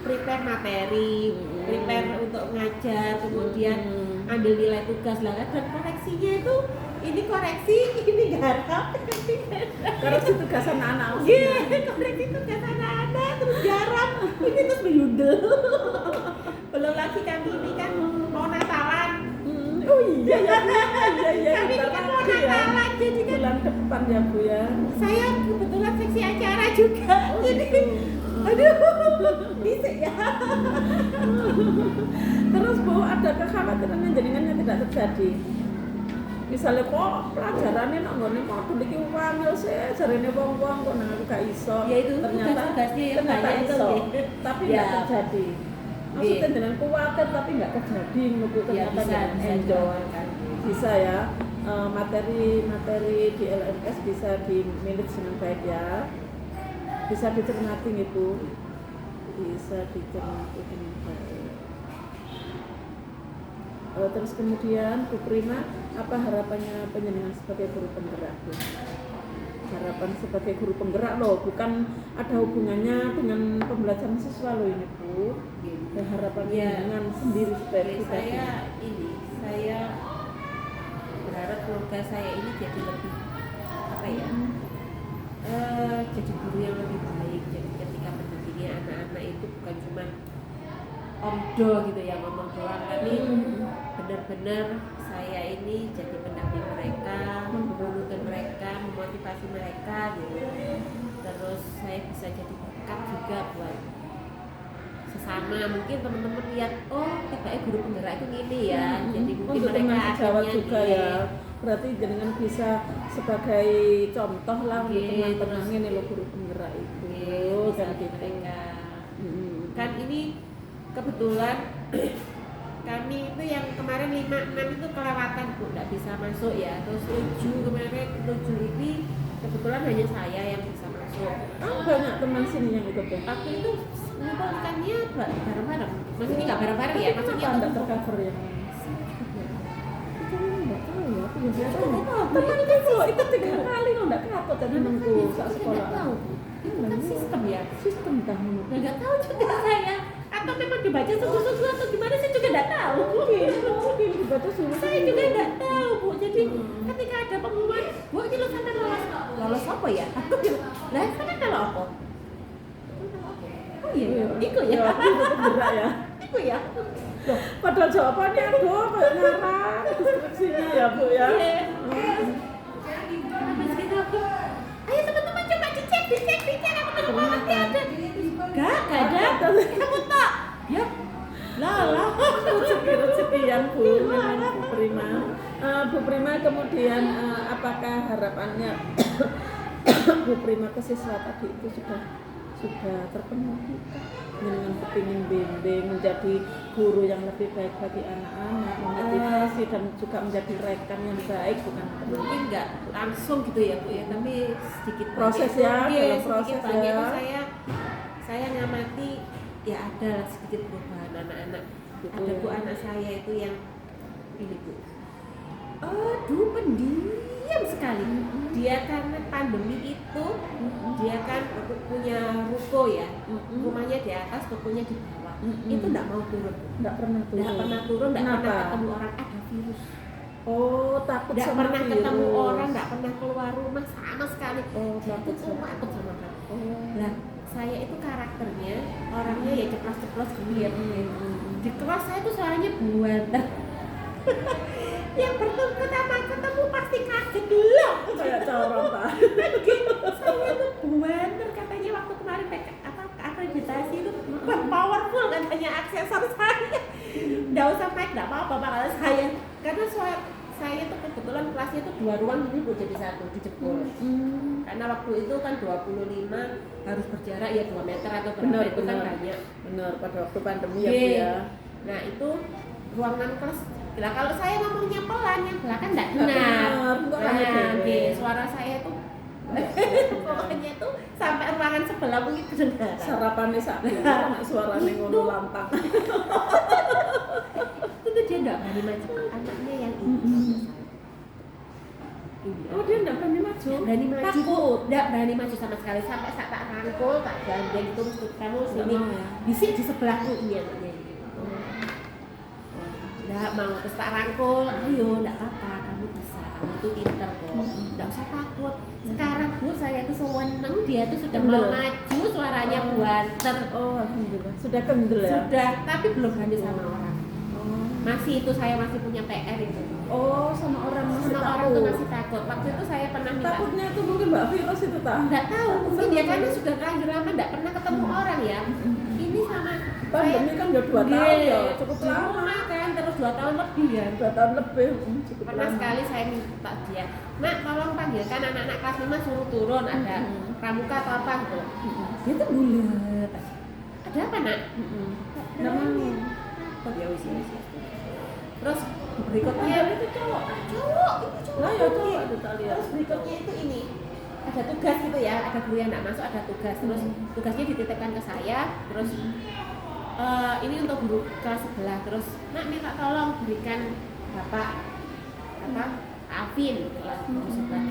prepare materi, prepare untuk ngajar, kemudian ambil nilai tugas lah kan, dan koreksinya itu ini koreksi, ini garap,
Koreksi tugas anak-anak.
iya, koreksi tugas anak-anak, terus garap, ini terus menyundel. Belum lagi kami ini kan mau Natalan.
Oh iya ya, iya.
Kami ini kan mau Natalan, jadi kan
bulan depan ya Bu ya.
saya kebetulan seksi acara juga,
Oh,
jadi
gitu.
aduh, bisa ya.
Terus Bu, ada kekhawatiran yang jaringannya tidak terjadi. Misalnya kok pelajarannya nak nggone modul iki wangil sih, jarene wong-wong kok nang aku gak iso.
Ya itu tugas-tugasnya yang
ternyata
banyak itu,
iso,
ya.
tapi
Ya.
nggak terjadi. Maksudnya dengan kuatir tapi nggak terjadi, menurutku
Ya,
ternyata
bisa
dengan enjoy.
dilakukan.
Bisa ya. Materi di LMS bisa di manage dengan baik ya. Bisa dicermati Ibu. Bisa dicermati dengan baik. Terus kemudian Bu Prima, apa harapannya penjenengan sebagai guru penggerak Bu? Harapan sebagai guru penggerak loh, bukan ada hubungannya dengan pembelajaran siswa loh ini Bu. Ya, harapan penjenengan sendiri sebagai
saya berharap keluarga saya ini jadi lebih apa ya, jadi guru yang lebih baik. Jadi ketika mendampingi anak-anak itu bukan cuma omdo gitu ya, ngomong doang, tapi benar-benar saya ini jadi pendamping mereka, menuntun mereka, memotivasi mereka gitu. Terus saya bisa jadi berkat juga buat sesama. Mungkin teman-teman lihat, oh tibanya guru penggerak itu gini ya, jadi mungkin
untuk
mereka
teman sejawat
akhirnya
juga ya. Berarti jenengan bisa sebagai contoh lah untuk teman-teman ini loh guru penggerak itu.
bisa
Kan gitu.
mereka. Kan ini kebetulan kami itu yang kemarin 5-6 itu kelewatan Bu, nggak bisa masuk ya. Terus 7 kemarin, 7 ini kebetulan hanya saya yang bisa masuk.
Oh, banyak teman sini yang ikut ya.
Aku itu ngumpulkannya bareng-bareng, maksudnya nggak bareng-bareng ya, maksudnya
Kenapa
untuk
nggak tercover ya? Nggak tahu ya, aku juga
Nggak
tahu.
tahu,
Teman kan kalau ikut 3 kali kok nggak kapot tadi temanku saat sekolah.
nggak tahu. Itu kan sistem ya.
Sistem tahu.
Nggak tahu juga saya. Atau memang dibaca sungguh-sungguh atau gimana saya juga nggak tahu.
Mungkin dibaca suruh.
Saya juga nggak tahu Bu. Jadi ketika ada pengumuman, Bu ini lo sampai lolos apa ya? Aku bilang, lah sampai kalau apa? Oh iya, ikut ya.
Itu penggerak ya.
Ikut ya.
Loh, padahal jawabannya aduh kayak ngarang deskripsinya ya Bu ya.
Iya. Habis gitu aku, ayo teman-teman coba dicek. Aku bilang, nanti ada. Gak ada. Kamu tak? Ya. Lah.
Rezeki yang Bu, memang Bu Prima. Bu Prima kemudian apakah harapannya Bu Prima ke siswa tadi itu sudah terpenuhi dengan kepingin bimbing menjadi guru yang lebih baik bagi anak-anak, memotivasi dan juga menjadi rekan yang baik bukan
Mungkin nggak langsung gitu ya Bu ya, tapi sedikit
Proses
banyak.
ya,
Iya,
dalam
sedikit
proses
banyak
ya.
itu saya ngamati ya ada sedikit perubahan anak-anak.
Gitu
Ada
ya.
Bu anak saya itu yang ini Bu, aduh pendiam sekali. Dia karena pandemi itu dia kan punya ruko ya, rumahnya di atas, tokonya di bawah. Itu nggak mau turun,
Nggak pernah turun.
nggak pernah turun, nggak
Kenapa?
pernah ketemu orang, ada virus.
Oh, takut
Nggak
sama
pernah
virus.
ketemu orang, nggak pernah keluar rumah sama sekali.
Oh,
Dia
takut
tuh
sama.
takut sama orang.
Oh.
Lah, saya itu karakternya orangnya ya ceplos-ceplos gembir. Di kelas saya tuh suaranya buanter. Yang ketemu pasti kaget dulu.
Kayak corong Pak.
Saya tuh buanter katanya waktu kemarin akreditasi itu wah, powerful katanya aksesor saya. Nggak usah mic, nggak apa-apa Pak kalau saya. Karena saya tuh kebetulan kelasnya tuh 2 ruang ini buat jadi 1 dijebol. Karena waktu itu kan 25 harus berjarak ya 2 meter atau berapa itu kan banyak.
Benar, pada waktu pandemi ya Bu
Iya.
ya.
Nah itu ruangan kelas. Lah kalau saya ngomongnya pelan yang belakang nggak
Nggak
dengar.
benar, kok kamu
Nah,
dewe.
suara saya tuh pokoknya tuh sampai ruangan sebelah mungkin kedengaran.
Sarapannya sapi, anak suaranya ngono lantang.
Itu dia nggak berani maju. Anaknya yang ini. Iya.
Oh dia nggak berani maju.
Nggak berani maju.
Takut.
Nggak berani maju sama sekali sampai saat tak rangkul, tak gandeng terus kamu sini.
Nggak mau ya?
Bisik di sebelahku ini anaknya. Nggak mau terus tak rangkul. Ayo, nggak apa-apa, kamu bisa. Kamu tuh pintar kok. Nggak usah takut. Sekarang Bu saya tuh sewenang dia tuh sudah mau
Kendel.
maju, suaranya buanter.
Oh alhamdulillah. Sudah kendel ya.
Sudah, tapi belum berani sama orang.
Oh.
Masih itu saya masih punya PR itu.
Oh sama orang masih
Sama
takut.
orang tuh masih takut. Waktu itu saya pernah minta.
Takutnya itu mungkin mbak virus itu tak?
Nggak tahu, mungkin dia kan sudah terlanjur lama nggak pernah ketemu orang ya. Ini sama
Pandemi kan udah 2 tahun ya, cukup
di
lama.
rumah kan terus 2 tahun lebih ya.
2 tahun lebih, cukup
Pernah
lama.
sekali saya minta dia, Mak tolong panggilkan anak-anak kelas 5 suruh turun, ada pramuka atau apa gitu. Dia tuh bulat aja. Ada apa nak?
Nggak mau.
Oh ya wis ya. Terus berikutnya
Padahal itu cowok.
cowok, itu cowok.
Lah ya cowok itu tak lihat.
Terus berikutnya itu ini ada tugas gitu ya, ada guru yang nggak masuk ada tugas, terus tugasnya dititipkan ke saya, terus ini untuk guru kelas sebelah, terus nak minta tolong berikan bapak apa Alvin kelas guru sebelah.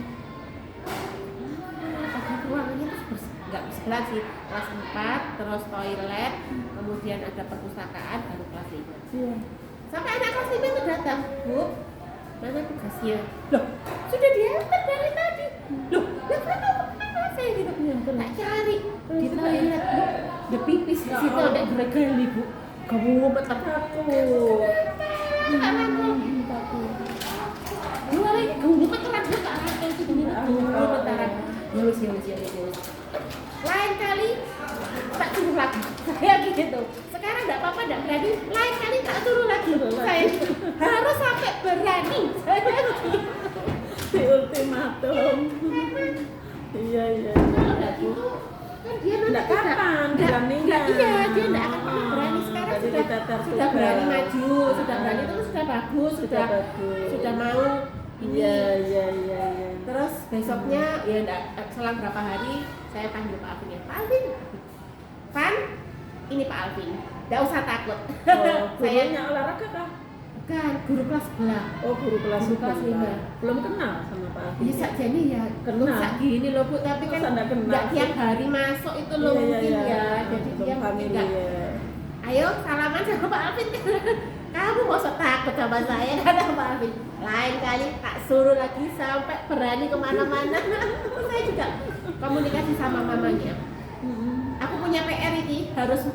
Pada ruangannya tuh nggak sebelah sih, kelas 4, terus toilet, kemudian ada perpustakaan, baru kelas 5.
Iya.
Sampai anak kelas 5 itu datang, Bu, mana tugasnya? Loh, sudah diantar dari tadi. Loh, ya kenapa saya gitu? Tak cari di toilet, Bu. Ada pipis di situ, ada gregali, Bu. Kamu ngumpet
Takut.
takut. Dua lagi, kamu ngumpet terang, Bu, tak rantai itu dulu. Bentaran. Ya wis. Lain kali tak suruh lagi. Saya gitu. Sekarang enggak apa-apa, enggak berani. Lain kali tak suruh lagi. Saya harus sampai berani. Saya gitu.
Di ultimatum. Iya.
Kalau enggak gitu, kan dia nanti
Nggak kapan beraninya.
Iya, dia enggak akan pernah berani. Sekarang
Jadi
sudah
kita terbuka.
sudah berani maju, sudah berani terus sudah bagus,
Sudah bagus.
sudah mau ini.
Iya.
Terus besoknya ya enggak, selang berapa hari saya panggil Pak Alvin ya. Pak Alvin, Pan, ini Pak Alvin. Enggak usah takut.
Oh,
Saya
gurunya olahraga kah?
bukan guru kelas sebelah.
Oh, guru kelas
Guru kelas
5. Belum kenal sama Pak Alvin.
Ya sakjane ya
Kenal.
sak gini loh Bu, tapi kan
Masa nggak kenal
enggak
sih?
tiap hari masuk itu loh mungkin ya. Jadi
Belum
dia mungkin
familiar.
enggak. Ayo salaman sama Pak Alvin. Kamu mau takut sama saya kata Pak Alvin. Lain kali tak suruh lagi sampai berani kemana-mana. Saya juga komunikasi sama mamanya. Aku punya PR ini harus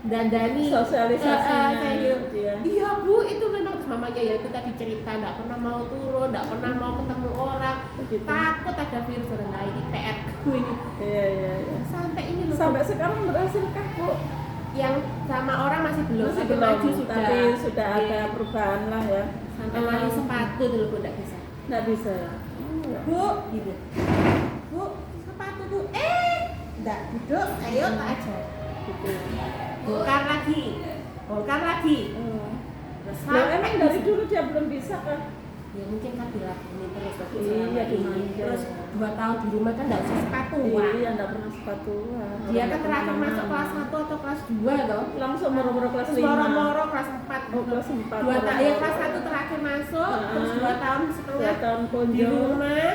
dandani
Sosialisasinya,
saya bilang,
iya.
iya Bu, itu memang mamanya ya itu tadi cerita nggak pernah mau turun, nggak pernah mau ketemu orang,
Begitu.
takut ada virus dan lain ini PR ku ini.
Iya.
Sampai ini loh.
Sampai sekarang berhasil kah, Bu?
Yang sama orang masih belum,
Masih
tapi
belum,
maju sudah.
tapi sudah
Iya.
ada perubahan lah ya.
Sampai lari sepatu dulu Bu nggak bisa.
Nggak bisa ya?
Bu, gitu. Bu, sepatu Bu. Nggak duduk, ayo tak aja.
Gitu.
Bongkar lagi. Terus
Nah,
sampai
emang dari dulu dia belum bisa kan?
ya mungkin kan dilakoni terus tapi
Iya,
selama ini.
dimanja.
Terus 2 tahun di rumah kan nggak usah sepatu.
Iya, nggak pernah sepatuan.
Dia kan
Nggak
terakhir
pernah
masuk kelas 1 atau kelas 2 loh.
langsung moro-moro kelas
Terus
5.
moro-moro kelas 4.
Oh, kelas 4.
2 tahun ya kelas 1 terakhir masuk, terus 2 tahun setengah
2 tahun
di
ponjo.
rumah.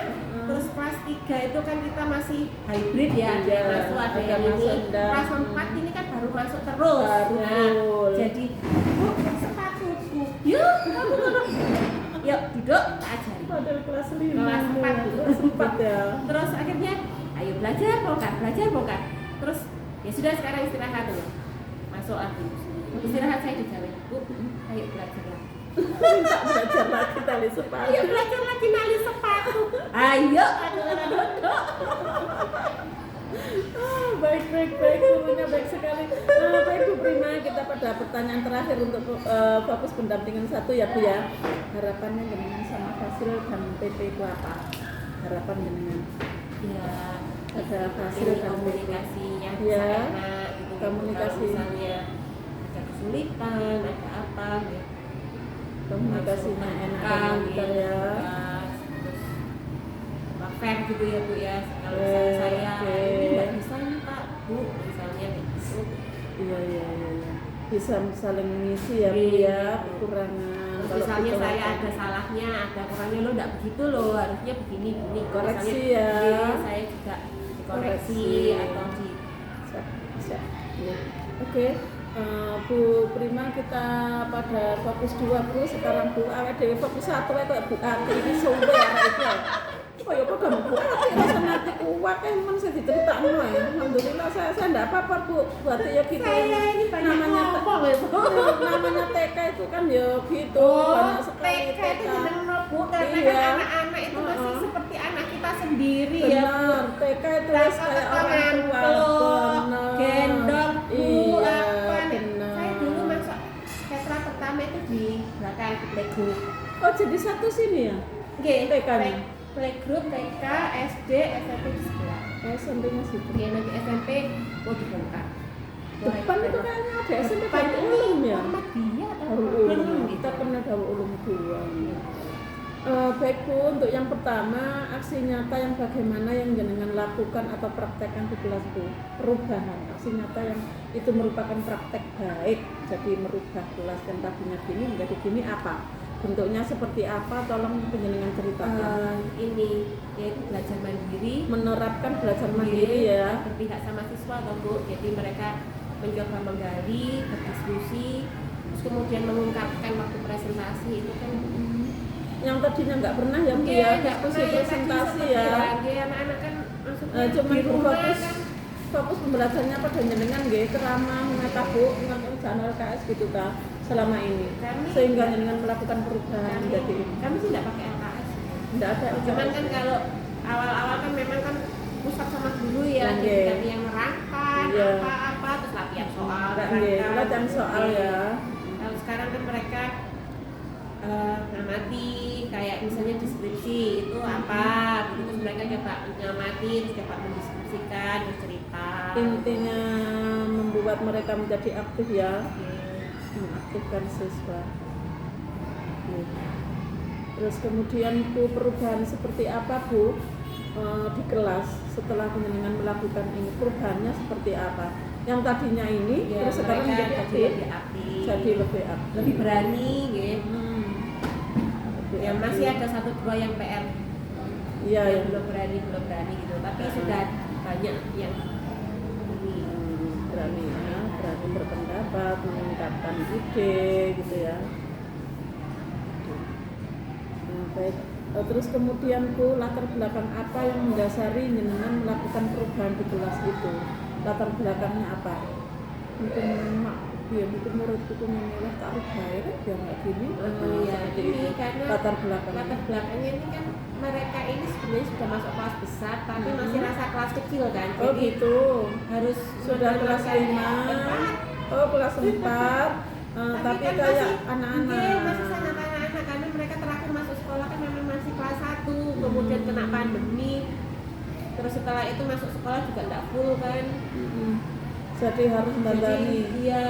Terus kelas 3 itu kan kita masih hybrid ya, ada
Iya,
yang masuk ada
ada
yang ini.
masuk, dan-
Kelas 4 ini kan baru masuk terus.
Baru.
Jadi, Bu, sepatuku. Yuk, kamu tolong. Yuk, duduk, tak ajari.
Padahal kelas 5.
Kelas 4 Bu.
Kelas 4 ya.
Terus akhirnya, ayo belajar, bongkar. Terus, ya sudah sekarang istirahat dulu. Masuk lagi. Istirahat saya dijawab, Bu, ayo belajar lagi.
Minta belajar lagi tali sepatu.
Ayo belajar lagi nali sepatu. Ayo, anak-anak duduk.
Baik, gurunya baik sekali. Baik Bu Prima, kita pada pertanyaan terakhir untuk fokus pendampingan 1 ya Bu ya. Harapannya dengan sama Fasil dan PP itu apa? Harapan dengan
Ya,
ada Fasil
ini
dan PP.
komunikasinya
Ya,
bisa enak gitu.
komunikasi.
Kalau misalnya ada kesulitan, ada apa ya.
Komunikasinya enak dan lancar ya.
Terus fair gitu ya Bu ya. Kalau
Oke,
misalnya saya
oke.
ini nggak bisa nih Pak Bu, misalnya gitu.
Iya. Bisa saling mengisi ya Bu
Iya.
ya, kekurangan.
Terus
kalau
misalnya saya
dikeluarkan.
ada salahnya, ada kurangnya, lo enggak begitu loh, harusnya begini gini.
Koreksi
Misalnya,
ya.
saya juga dikoreksi
Koreksi.
atau di
Siap, siap. Ya. Oke, Bu Prima, kita pada fokus 2 Bu. Sekarang Bu awet dhewe fokus 1 kayak Bu Ati iki suwe arek iki. Kaya padha Bu Ati rasa mati kuat men sing diceritakno ya. Alhamdulillah saya enggak apa-apa Bu. Buat ya gitu.
saya ini banyak
namanya
ngomong ya, Bu.
namanya TK itu kan ya gitu, banyak sekali
TK itu jeneng Bu, karena
Iya.
kan anak-anak itu masih seperti anak kita sendiri ya, Bu.
Benar, TK itu wis kayak orang tua. Benar.
Gendong Bu,
Iya,
apa nih?
benar.
Saya dulu masuk sekolah pertama itu di belakang di playgroup.
Oh, jadi satu sini ya?
Oke,
TK-nya?
playgroup, TK, SD, SMP di sebelah.
Oh, SMP-nya situ.
Dia nanti SMP mau dibongkar.
Depan itu kayaknya ada SMP
Depan
Darul
ini
Ulum ya?
Muhammadiyah atau
Darul
Ulum
Ulum.
gitu.
Kita pernah Darul Ulum 2. Baik Bu, untuk yang pertama aksi nyata yang bagaimana yang jenengan lakukan atau praktekkan di kelas Bu, perubahan aksi nyata yang itu merupakan praktek baik, jadi merubah kelas yang tadinya gini menjadi gini apa, bentuknya seperti apa, tolong penjenengan ceritakan.
Ini yaitu belajar mandiri,
Menerapkan belajar mandiri ya.
berpihak sama siswa atau Bu. Jadi mereka mencoba menggali, berdiskusi, terus kemudian mengungkapkan waktu presentasi itu kan
Yang tadinya nggak pernah ya Bu ya,
nggak
diskusi
pernah
presentasi ya.
anak-anak kan maksudnya
Cuman
di rumah
fokus
kan
fokus pembelajarannya pada jenengan nggih ceramah ngata Bu ngomong channel KS gitu ta selama ini.
Kami-
Sehingga jenengan melakukan perubahan menjadi ini.
kami sih nggak pakai LKS.
Enggak ada
Cuman kan kalau awal-awal kan memang kan pusat sama guru ya,
Oke.
jadi kami yang nerangkan
Iya.
apa-apa terus latihan soal,
Enggak nggih, latihan soal ya.
Kalau sekarang kan mereka ngamati kayak misalnya deskripsi itu apa, gitu. Terus mereka coba ngamati, terus coba mendeskripsikan, bercerita.
Intinya membuat mereka menjadi aktif ya,
Oke.
mengaktifkan siswa. Oke. Terus kemudian Bu, perubahan seperti apa Bu di kelas setelah penjenengan melakukan ini, perubahannya seperti apa? Yang tadinya ini
Ya,
terus sekarang
mereka
menjadi
jadi
aktif,
lebih aktif,
jadi lebih aktif,
lebih berani, gitu.
Lebih
Ya masih
aktif.
ada 1-2 yang PR.
Iya ya.
Yang belum berani gitu, tapi sudah banyak yang ini.
Berani ya, berani berpendapat, mengungkapkan ide gitu ya. Nah, baik. Terus kemudian Bu, latar belakang apa yang mendasari jenengan melakukan perubahan di kelas itu? Latar belakangnya apa? Mungkin mak, ya mungkin muridku tuh memilih taruh baik biar nggak gini.
Iya,
seperti
ini
itu.
karena
latar belakangnya.
latar belakangnya ini kan mereka ini sebenarnya sudah masuk kelas besar, tapi masih rasa kelas kecil kan.
Oh
Jadi
gitu.
harus
Sudah kelas
menerapkan
5. Oh kelas 4. Tapi
kan
kayak
masih
anak-anak.
sangat anak-anak karena mereka terakhir masuk sekolah kan memang masih kelas 1, kemudian kena pandemi. Terus setelah itu masuk sekolah juga nggak full kan.
Jadi harus
Jadi
mendalami.
dia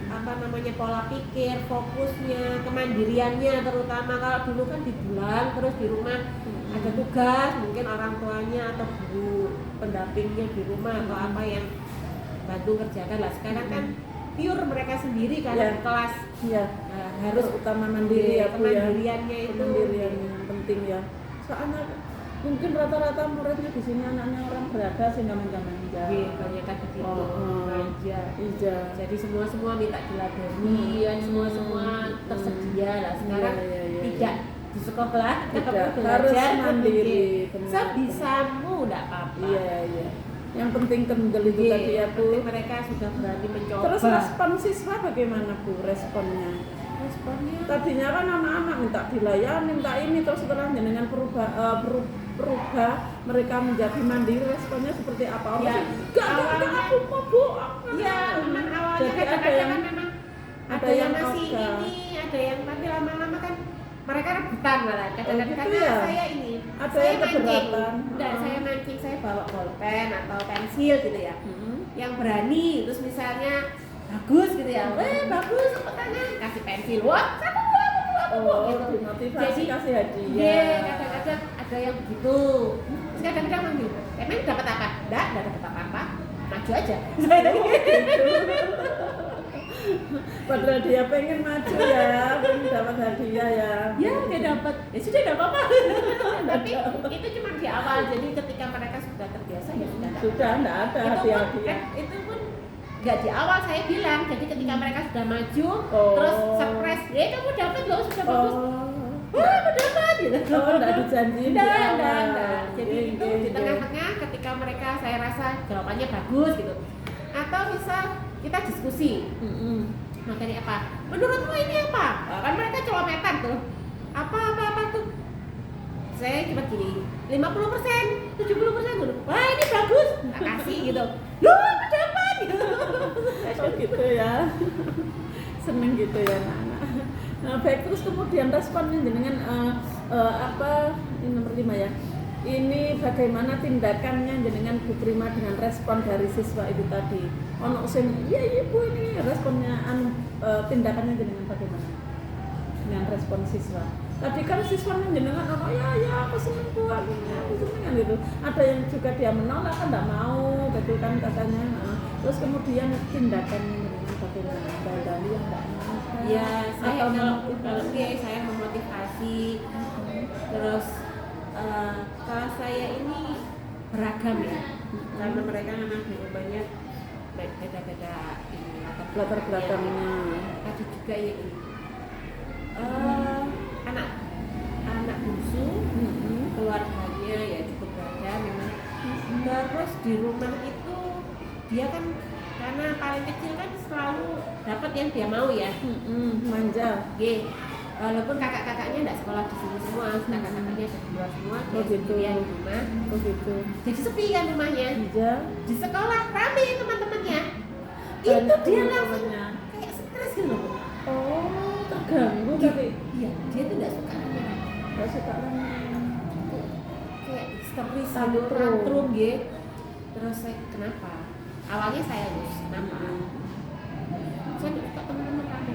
apa namanya pola pikir, fokusnya, kemandiriannya terutama. Kalau dulu kan dibilang terus di rumah ada tugas, mungkin orang tuanya atau guru pendampingnya di rumah atau apa yang bantu kerjakan lah. Sekarang kan pure mereka sendiri kan
Ya.
di kelas.
Iya.
Nah, harus
Utama mandiri ya Bu ya.
kemandiriannya itu.
Kemandiriannya yang penting ya. Soalnya mungkin rata-rata muridnya di sini anaknya orang berada sehingga manja-manja.
Iya, banyak kan begitu. Manja.
Iya.
Jadi semua minta diladeni, dan semua tersedia lah. Sekarang
Iya, iya,
tidak di sekolah,
Tidak,
tetap
harus
belajar
mandiri,
begitu.
benar.
Sebisamu enggak apa-apa.
Iya, iya. Yang penting kendali itu
Iya,
tadi ya
yang
Bu.
penting mereka sudah berani mencoba.
Terus respon siswa bagaimana Bu responnya?
responnya
Tadinya kan anak-anak minta dilayani, minta ini, terus setelah jenengan berubah mereka menjadi mandiri, responnya seperti apa? Oh,
Ya,
enggak,
awalnya-
aku mau Bu.
iya, memang awalnya
Jadi ada
kadang-kadang
yang-
kan memang
ada
ada yang
yang
masih
ogah.
ini, ada yang tapi lama-lama kan mereka rebutan malah kadang-kadang
gitu
karena
ya?
saya ini
Ada
saya
yang keberatan.
enggak, saya mancing, saya bawa bolpen atau pensil gitu ya yang berani, terus misalnya bagus gitu ya, bagus tangan kasih pensil, wah satu
Oh,
gitu.
dimotivasi
Jadi,
kasih hadiah.
Iya, kadang-kadang ada yang begitu. Terus kadang-kadang manggil, emang dapat apa? Enggak dapat apa-apa. Maju aja.
Padahal dia pengen maju ya, pengen dapat hadiah ya.
Ya dia dapat, ya sudah tidak apa-apa. Tapi itu cuma di awal, jadi ketika mereka sudah terbiasa ya
Sudah enggak ada hadiah-hadiah.
Itu pun nggak di awal saya bilang, jadi ketika mereka sudah maju,
Oh.
terus surprise, ya kamu dapat loh, sudah bagus. Wah, aku dapat gitu.
Enggak dijanjiin di awal.
Jadi itu di tengah-tengah ketika mereka saya rasa jawabannya bagus gitu. Atau misal kita diskusi. Materi apa? Menurutmu ini apa? Kan mereka celometan tuh. Apa tuh? Saya cuma gini, 50%, 70% gitu. Wah, ini bagus. Tak kasih gitu. Loh, aku dapat gitu.
Oh gitu ya. Seneng gitu ya anak-anak. Nah, baik, terus kemudian responnya dengan ini nomor 5 ya. Ini bagaimana tindakannya dengan Bu Prima dengan respon dari siswa itu tadi. Ono sing iya Bu ini responnya tindakannya dengan bagaimana? Dengan respon siswa. Tadi kan siswanya jenengan ono ya aku seneng Bu, aku seneng gitu. Ada yang juga dia menolak kan enggak mau gitu kan katanya. Nah, terus kemudian tindakannya dengan bagaimana? Dari yang enggak mau.
Ya, saya
atau
kalau saya memotivasi. Terus kalau saya ini beragam ya, karena mereka memang di rumahnya beda-beda ini
latar belakangnya.
Ada juga yang ini anak bungsu, keluarganya ya cukup berada memang. Terus di rumah itu dia kan karena paling kecil kan selalu dapat yang dia mau ya.
Manja.
Walaupun kakak-kakaknya enggak sekolah di sini semua, kakak-kakaknya ada di luar semua, dia
gitu.
sendirian di rumah.
Oh gitu.
Jadi sepi kan rumahnya.
Iya.
Di sekolah rame teman-temannya.
Banyak
Itu dia langsung
teman-temannya.
kayak stres gitu loh.
Oh, terganggu tapi.
Iya, dia tuh enggak suka rame.
Enggak suka rame.
Kayak histeris gitu,
Tantrum.
tantrum gitu. Terus saya kenapa? Awalnya saya lulus, kenapa? Saya nggak suka teman-teman rame.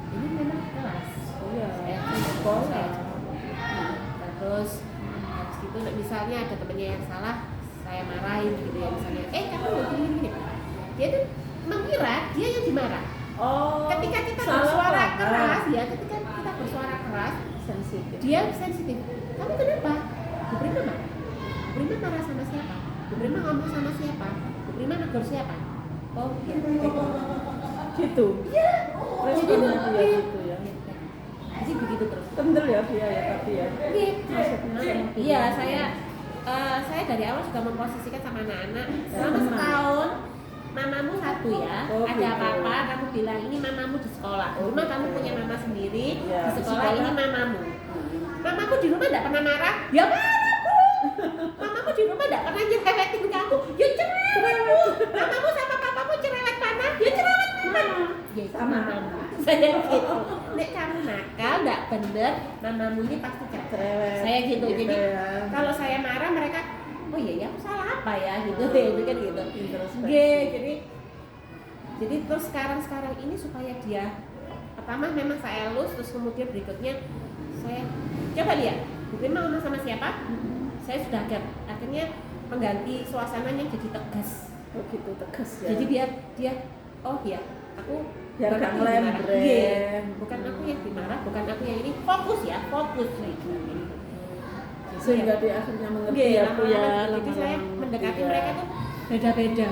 Ini memang kelas.
Iya.
Saya
Sekolah.
Terus habis itu misalnya ada temennya yang salah, saya marahin gitu ya, misalnya kamu nggak gini. Dia tuh mengira dia yang dimarah.
Oh.
Ketika kita
salah
bersuara
paham.
keras ya, ketika kita bersuara keras,
Sensitif.
dia sensitif. Kamu kenapa? Bu Prima marah. Bu Prima marah sama siapa? Bu Prima ngomong sama siapa? Bu Prima negur siapa? Oh gitu.
Gitu.
Iya.
Responnya dia gitu ya.
Jadi begitu terus.
Kendel ya dia ya tapi ya.
Maksudnya, iya saya dari awal sudah memposisikan sama anak-anak selama setahun. Mamamu satu ya,
Oh,
ada
gitu.
apa-apa kamu bilang ini mamamu di sekolah. Di rumah kamu punya mama sendiri,
Ya,
di sekolah
di
ini
sekolah.
mamamu. Mamamu di rumah tidak pernah marah, ya marah Bu. Mamamu di rumah tidak pernah nyerewetin kamu, ya cerewet Bu. Mamamu sama papamu cerewet mana? Ya cerewet mana? Ya itu
Sama.
mamamu. Saya gitu. Nek kamu nakal, tidak bener, mamamu ini pasti cerewet. Saya gitu. Jadi
ya.
kalau saya marah mereka, oh iya ya aku salah apa ya gitu itu kan gitu.
Introspeksi.
Jadi terus sekarang ini supaya dia pertama memang saya lulus, terus kemudian berikutnya saya coba lihat Bu Prima ngomong sama siapa, saya sudah akhirnya mengganti suasananya jadi tegas.
Oh gitu tegas ya.
Jadi dia oh ya aku
biar
bukan
gak
aku yang dimarah.
ngelembreng.
Iya, bukan aku yang dimarah, bukan aku yang ini, fokus gitu.
Sehingga dia akhirnya mengerti
Iya,
ya Bu ya.
jadi saya mendekati mereka tuh beda-beda.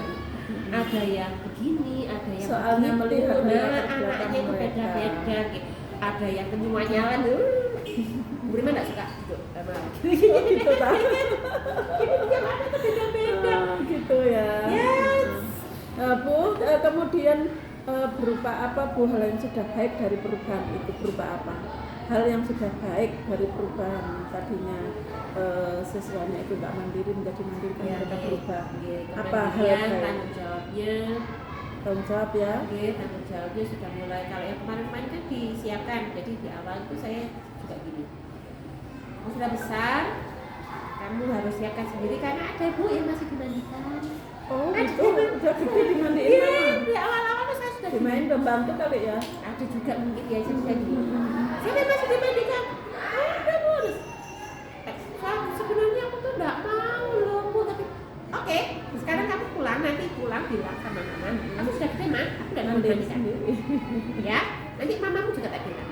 Ada yang begini, ada yang
soalnya
begitu.
melihat
Nah,
latar belakang
anaknya itu
mereka.
beda-beda gitu. Ada yang semuanya kan Bu Prima enggak suka gitu sama
Oh, gitu tak.
yang ada tuh beda-beda.
Gitu ya.
Yes.
Bu, kemudian berupa apa Bu hal yang sudah baik dari perubahan itu, berupa apa? Hal yang sudah baik dari perubahan tadinya siswanya itu nggak mandiri menjadi mandiri kan mereka berubah. Apa hal baik?
Tanggung jawabnya
Tanggung jawab ya.
tanggung jawabnya sudah mulai. Kalau yang kemarin-kemarin kan disiapkan, jadi di awal itu saya juga gini, kamu sudah besar, kamu harus siapkan sendiri karena ada Bu yang masih dimandikan.
Oh gitu, udah gede dimandiin
Iya,
memang.
di awal-awal tuh saya sudah
Dimain pembantu kali ya.
ada juga mungkin ya saya gini, saya masih dimandikan. Ada Bu. Sebenarnya aku tuh nggak mau loh Bu, tapi oke, sekarang kamu nanti pulang bilang sama mama, kamu sudah gede mah, aku udah mau
mandiri
memberanikan.
sendiri.
Ya, nanti mamamu juga tak bilang.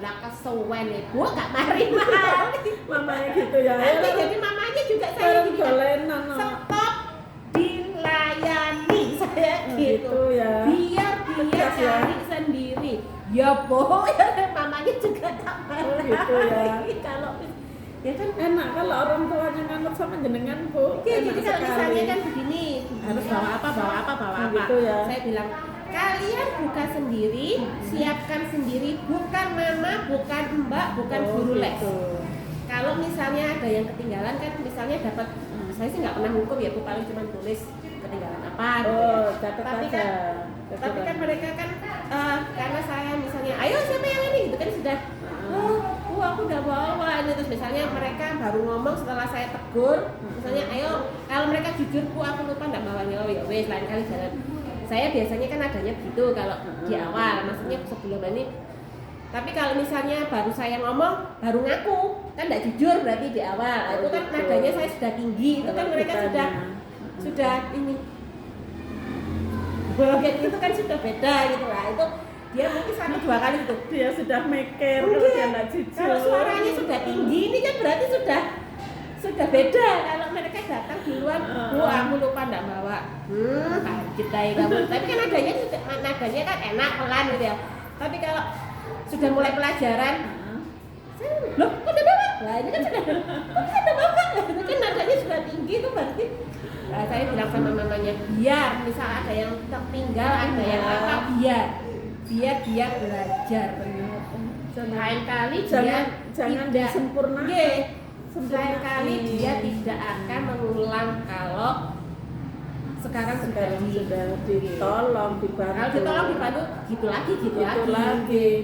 Lah kesuwen ibu gak mari-mari.
Mamanya gitu ya.
Nanti jadi mamanya juga saya
Bareng
gini.
golenan.
Stop dilayani saya gitu.
Gitu ya.
Biar dia
Tegas ya.
cari sendiri. Ya boh, mamanya juga tak marah.
Gitu ya.
Kalau ya kan
Enak kalau orang tuanya nganut sama jenengan, Bu.
Oke,
Enak
jadi kalau
sekali.
misalnya kan begini, harus bawa apa.
Gitu ya.
Saya bilang, kalian buka sendiri, siapkan sendiri, bukan mama, bukan mbak, bukan guru les.
Gitu.
Kalau misalnya ada yang ketinggalan kan, misalnya dapat, saya sih nggak pernah hukum ya, Bu, paling cuma tulis ketinggalan apa. gitu ya.
Oh, catat
Tapi
aja.
kan, tapi kan mereka kan, karena saya misalnya, ayo siapa yang ini, gitu kan sudah. Oh, aku udah bawa ini, terus misalnya mereka baru ngomong setelah saya tegur, misalnya ayo, kalau mereka jujur Bu aku lupa nggak bawanya, oh ya wes lain kali jalan. Saya biasanya kan adanya begitu kalau di awal, maksudnya sebelum ini. Tapi kalau misalnya baru saya ngomong, baru ngaku, kan nggak jujur berarti di awal. Nah, itu kan nadanya saya sudah tinggi, itu kan mereka sudah ini. Bagian itu kan sudah beda gitu lah. Itu dia mungkin 1-2 kali itu.
Dia sudah mikir kalau dia nggak jujur.
Kalau suaranya sudah tinggi ini kan berarti sudah beda. Kalau mereka datang duluan, Bu aku lupa nggak bawa. Kita kamu. Tapi kan nadanya kan enak pelan gitu ya. Tapi kalau sudah mulai pelajaran, loh kok udah bawa? Nah ini kan sudah bawa. Itu kan nadanya sudah tinggi itu berarti. Nah, saya bilang sama mamanya, biar misal ada yang tertinggal, ada yang apa, biar dia belajar. Lain kali
jangan
tidak
disempurnakan.
lain kali dia tidak akan mengulang kalau sekarang
sudah ditolong, dibantu.
Kalau ditolong dibantu gitu lagi.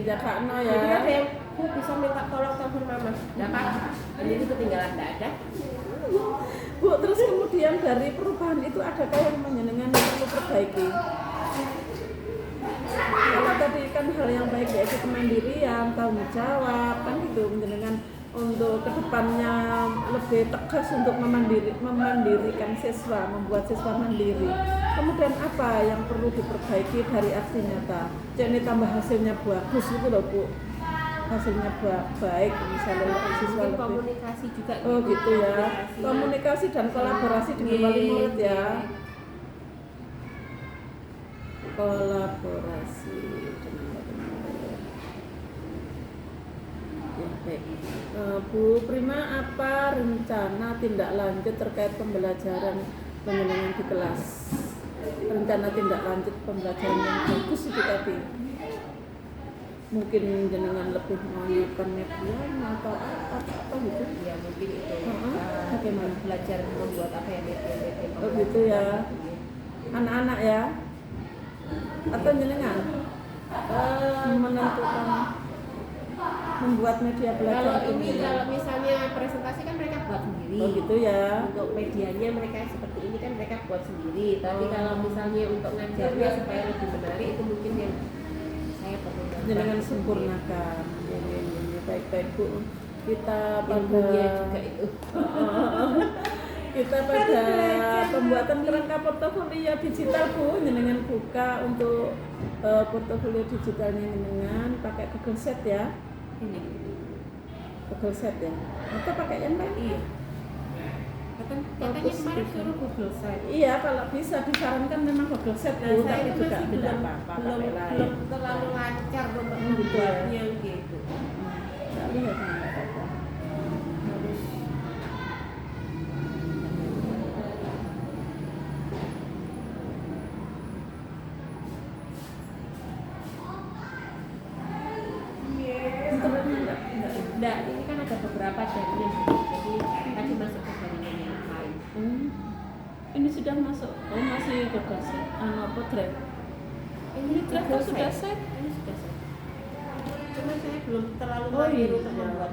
Jakakno ya.
Jadi ada yang bisa minta tolong telepon mama, nggak apa-apa. Dan itu ketinggalan nggak ada.
Bu, terus kemudian dari perubahan itu adakah yang menyenangkan yang perlu perbaiki? Kalau tadi kan hal yang baik yaitu kemandirian, tanggung jawab, kan gitu menyenangkan untuk kedepannya lebih tegas untuk memandirikan siswa, membuat siswa mandiri. Kemudian apa yang perlu diperbaiki dari aksi nyata? Jadi tambah hasilnya bagus gitu loh Bu. Hasilnya baik misalnya siswa lebih
Komunikasi juga.
Oh gitu ya. Komunikasi dan kolaborasi dengan wali murid ya. Kolaborasi dengan wali murid. Ya baik. Bu Prima, apa rencana tindak lanjut terkait pembelajaran pengembangan di kelas? Rencana tindak lanjut pembelajaran yang bagus itu tadi. Mungkin jenengan lebih menyiapkan medium atau apa gitu?
Ya mungkin itu.
Bagaimana
belajar membuat apa ya media.
Oh gitu ya. Anak-anak ya. Atau jenengan menentukan membuat media belajar
kalau misalnya presentasi kan mereka buat sendiri.
Oh gitu ya.
Untuk medianya mereka seperti ini kan mereka buat sendiri. Tapi kalau misalnya untuk ngajarnya supaya lebih menarik itu mungkin yang saya perlu
jenengan sempurnakan. Ini baik-baik Bu. Kita
ilmunya
pada
juga itu.
kita pada pembuatan kerangka portofolio digital Bu, jenengan buka untuk portofolio digitalnya jenengan pakai Google Sheet ya.
Ini.
Google Sheet ya. Atau pakai yang lain?
Iya. Katanya kemarin suruh Google Sheet.
Iya, kalau bisa disarankan memang Google Sheet Bu, tapi juga tidak apa-apa pakai lain.
Belum terlalu lancar untuk membuatnya gitu.
Nggak lihat nggak apa-apa. Harus internetnya enggak.
Enggak, ini kan ada beberapa jaringan. Jadi tadi masuk ke jaringan yang lain.
Ini sudah masuk. Oh, masih Google Sheet. Apa Drive?
Ini
Drive
Google
sudah
Sheet.
save.
Ini sudah saya. Cuma saya belum terlalu
Oh,
mahir
iya.
untuk membuat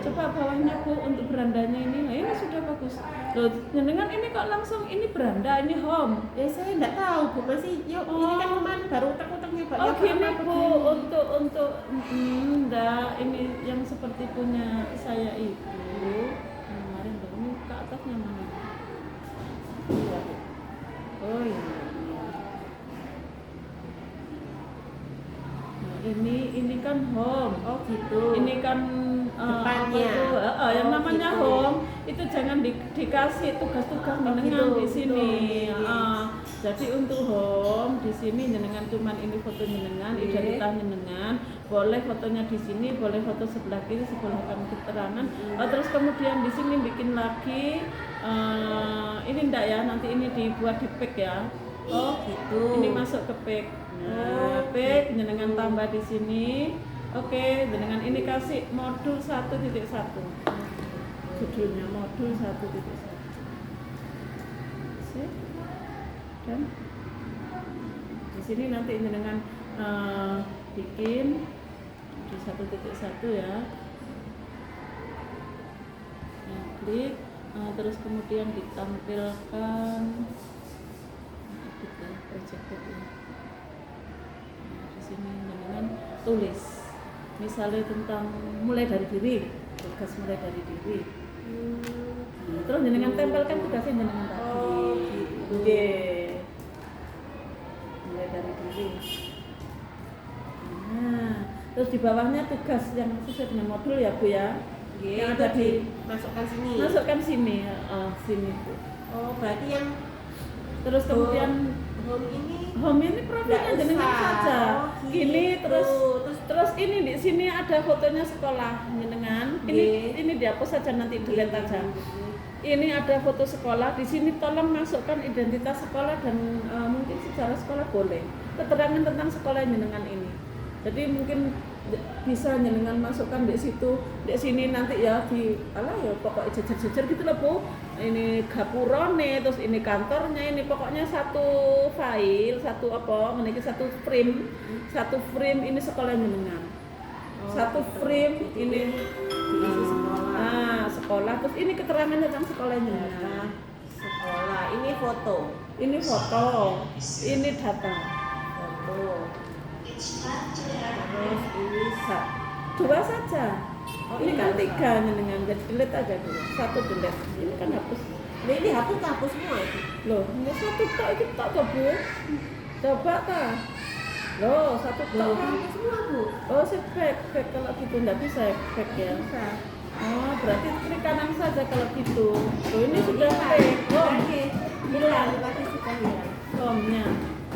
Coba bawahnya Bu untuk berandanya ini. Nah, ini sudah bagus. Loh, jenengan ini kok langsung ini beranda, ini home.
saya enggak tahu Bu, masih yuk ini kan kemarin baru utek-uteknya Pak.
Oh gini Bu, untuk enggak, ini yang seperti punya saya itu kemarin tuh, ini ke atasnya mana? Iya Bu. Oh iya. ini kan home.
Oh gitu.
Ini kan
Depannya.
apa itu, yang
Oh,
namanya
gitu.
home itu jangan dikasih tugas-tugas jenengan
gitu,
di sini.
gitu.
Jadi untuk home di sini jenengan cuman ini foto jenengan,
Iya.
identitas jenengan, boleh fotonya di sini, boleh foto sebelah kiri, sebelah kanan keterangan. Terus kemudian di sini bikin lagi ini enggak ya, nanti ini dibuat di pack ya.
Oh gitu.
Ini masuk ke pack. Nah, pack jenengan tambah di sini. Oke, jenengan ini kasih modul 1.1. Judulnya modul 1.1. Sip. Dan di sini nanti jenengan bikin di 1.1 ya. Nah, klik, terus kemudian ditampilkan project ya. Nah, di sini jenengan tulis. Misalnya tentang mulai dari diri, tugas mulai dari diri. Terus jenengan tempelkan tugasnya jenengan tadi.
Oh, gitu.
Oke. Mulai dari diri. Nah, terus di bawahnya tugas yang sesuai dengan modul ya Bu ya. Yang ada di
masukkan sini.
masukkan sini, sini Bu.
Oh berarti yang
Terus kemudian
home ini
home ini profilnya
nggak
jenengan
usah.
saja.
Oh,
Gini
gitu.
terus ini di sini ada fotonya sekolah jenengan. Ini dihapus saja nanti delete aja. Ini ada foto sekolah. Di sini tolong masukkan identitas sekolah dan mungkin sejarah sekolah boleh. Keterangan tentang sekolah jenengan ini. Jadi mungkin bisa jenengan masukkan di situ, di sini nanti ya di ya pokoknya jejer-jejer gitu loh Bu. Ini gapurone, terus ini kantornya, ini pokoknya satu file, satu satu frame ini sekolah jenengan. Satu frame ini
diisi sekolah.
Sekolah, terus ini keterangan tentang sekolah jenengan.
Sekolah ini foto.
Ini foto, ini data.
Foto. Terus ini
Dua saja.
Oh,
Ini
ini
kan
dua.
3 jenengan, jadi delete aja dulu. Satu delete. Ini kan hapus.
Nah, ini hapus semua itu.
Loh, ini satu tok itu tok toh, Bu. Coba ta. Loh, satu tok.
Loh,
Kan.
hapus semua Bu.
Oh, back kalau gitu enggak bisa back ya.
Bisa.
Oh, berarti klik kanan saja kalau gitu. Oh, ini
Oh,
sudah
hilang.
back. Oh,
Oke. Hilang, berarti sudah hilang.
home-nya.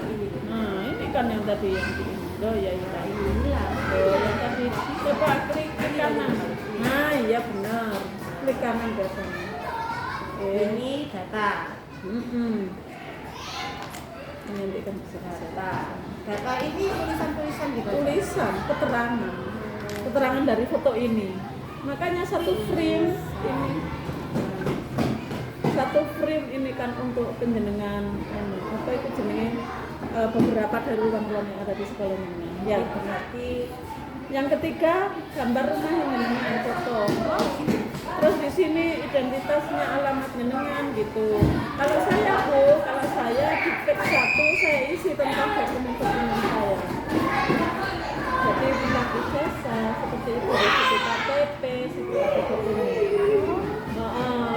Ini.
Nah, ini kan yang tadi yang di ini. Oh, ya ini.
Ini hilang.
Oh, yang tadi. Coba klik kanan. Nah, iya benar. Klik kanan biasanya.
Ini data.
Menyantikan kesehatan.
Data ini tulisan-tulisan gitu.
Tulisan, keterangan dari foto ini. Makanya satu frame ini, kan untuk penjenengan apa itu jenenge beberapa dari ruang-ruang yang ada di sekolah ini. Ya,
Berarti
yang ketiga gambar rumah yang jenengan foto. Terus di sini identitasnya, alamat jenengan gitu. Kalau saya di page 1 saya isi tentang dokumen-dokumen saya. Jadi tentang ijazah seperti itu, situ KTP, situ ada dokumen.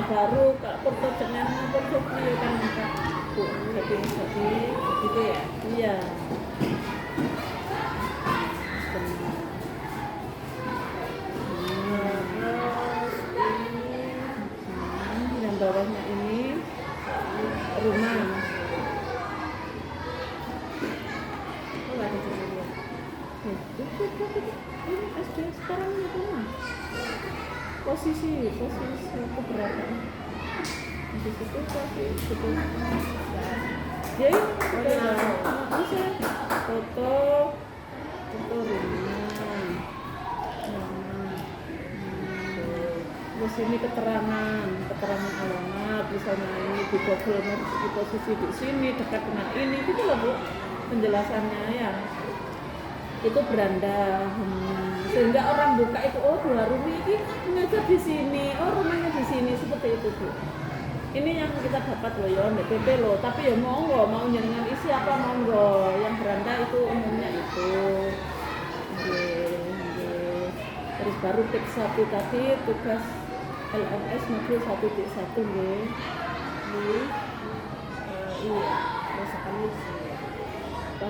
Baru foto jenengan, portfolio kan Bu. Jadi
gitu ya.
iya. Yang bawahnya ini rumah.
Oh, nggak ada judulnya.
Ini SD sekarang ini rumah. Posisi keberatan. Di situ posisi itu. Ya ini bisa foto rumah. Terus ini keterangan alamat, misalnya ini di Google Maps di posisi di sini dekat dengan ini, gitu loh Bu penjelasannya ya. Itu beranda, sehingga orang buka itu oh dua rumah ini mengajar di sini, oh rumahnya di sini, seperti itu Bu. Ini yang kita dapat loh ya, DPP loh, tapi ya monggo mau jenengan isi apa monggo, yang beranda itu umumnya itu. Terus baru tip 1 tadi tugas LMS modul 1.1 nggih.
Ini ya, masakan isi.
Apa?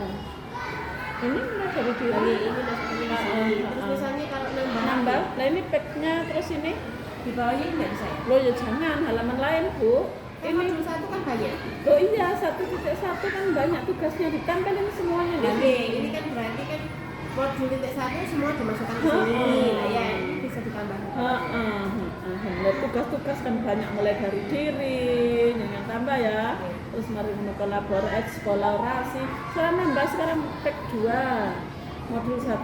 Ini mulai dari diri.
ini masuknya di sini. Terus misalnya kalau
Nambah. Nah ini packnya terus ini.
di bawahnya nggak bisa ya?
Loh ya jangan, halaman lain Bu.
Kan
Ini
modul 1 kan banyak.
oh iya 1.1 kan banyak tugasnya ditempelin semuanya di
Oke, ini kan berarti kan modul titik 1 semua dimasukkan ke sini. Nah ya, ini bisa ditambah.
Nah, tugas-tugas kan banyak mulai dari diri, yang tambah ya. Terus mari kolaborasi, eksplorasi. Sekarang nambah sekarang pack 2 modul 1.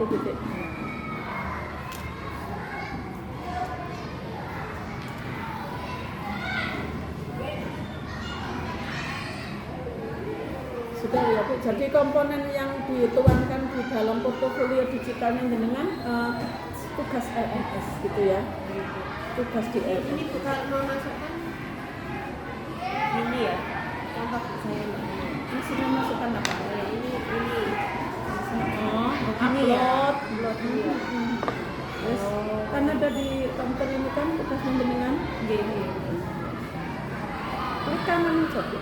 Sudah ya Bu. Jadi komponen yang dituangkan di dalam portofolio digitalnya dengan tugas LMS gitu ya. Tugas di LMS.
Ini bukan mau masukkan ini ya. Contoh saya
Ini sudah masukkan apa?
ya ini
Oh,
begini ya.
upload ini ya. Terus kan ada di komputer ini kan tugasnya dengan
Gini.
klik kanan coba.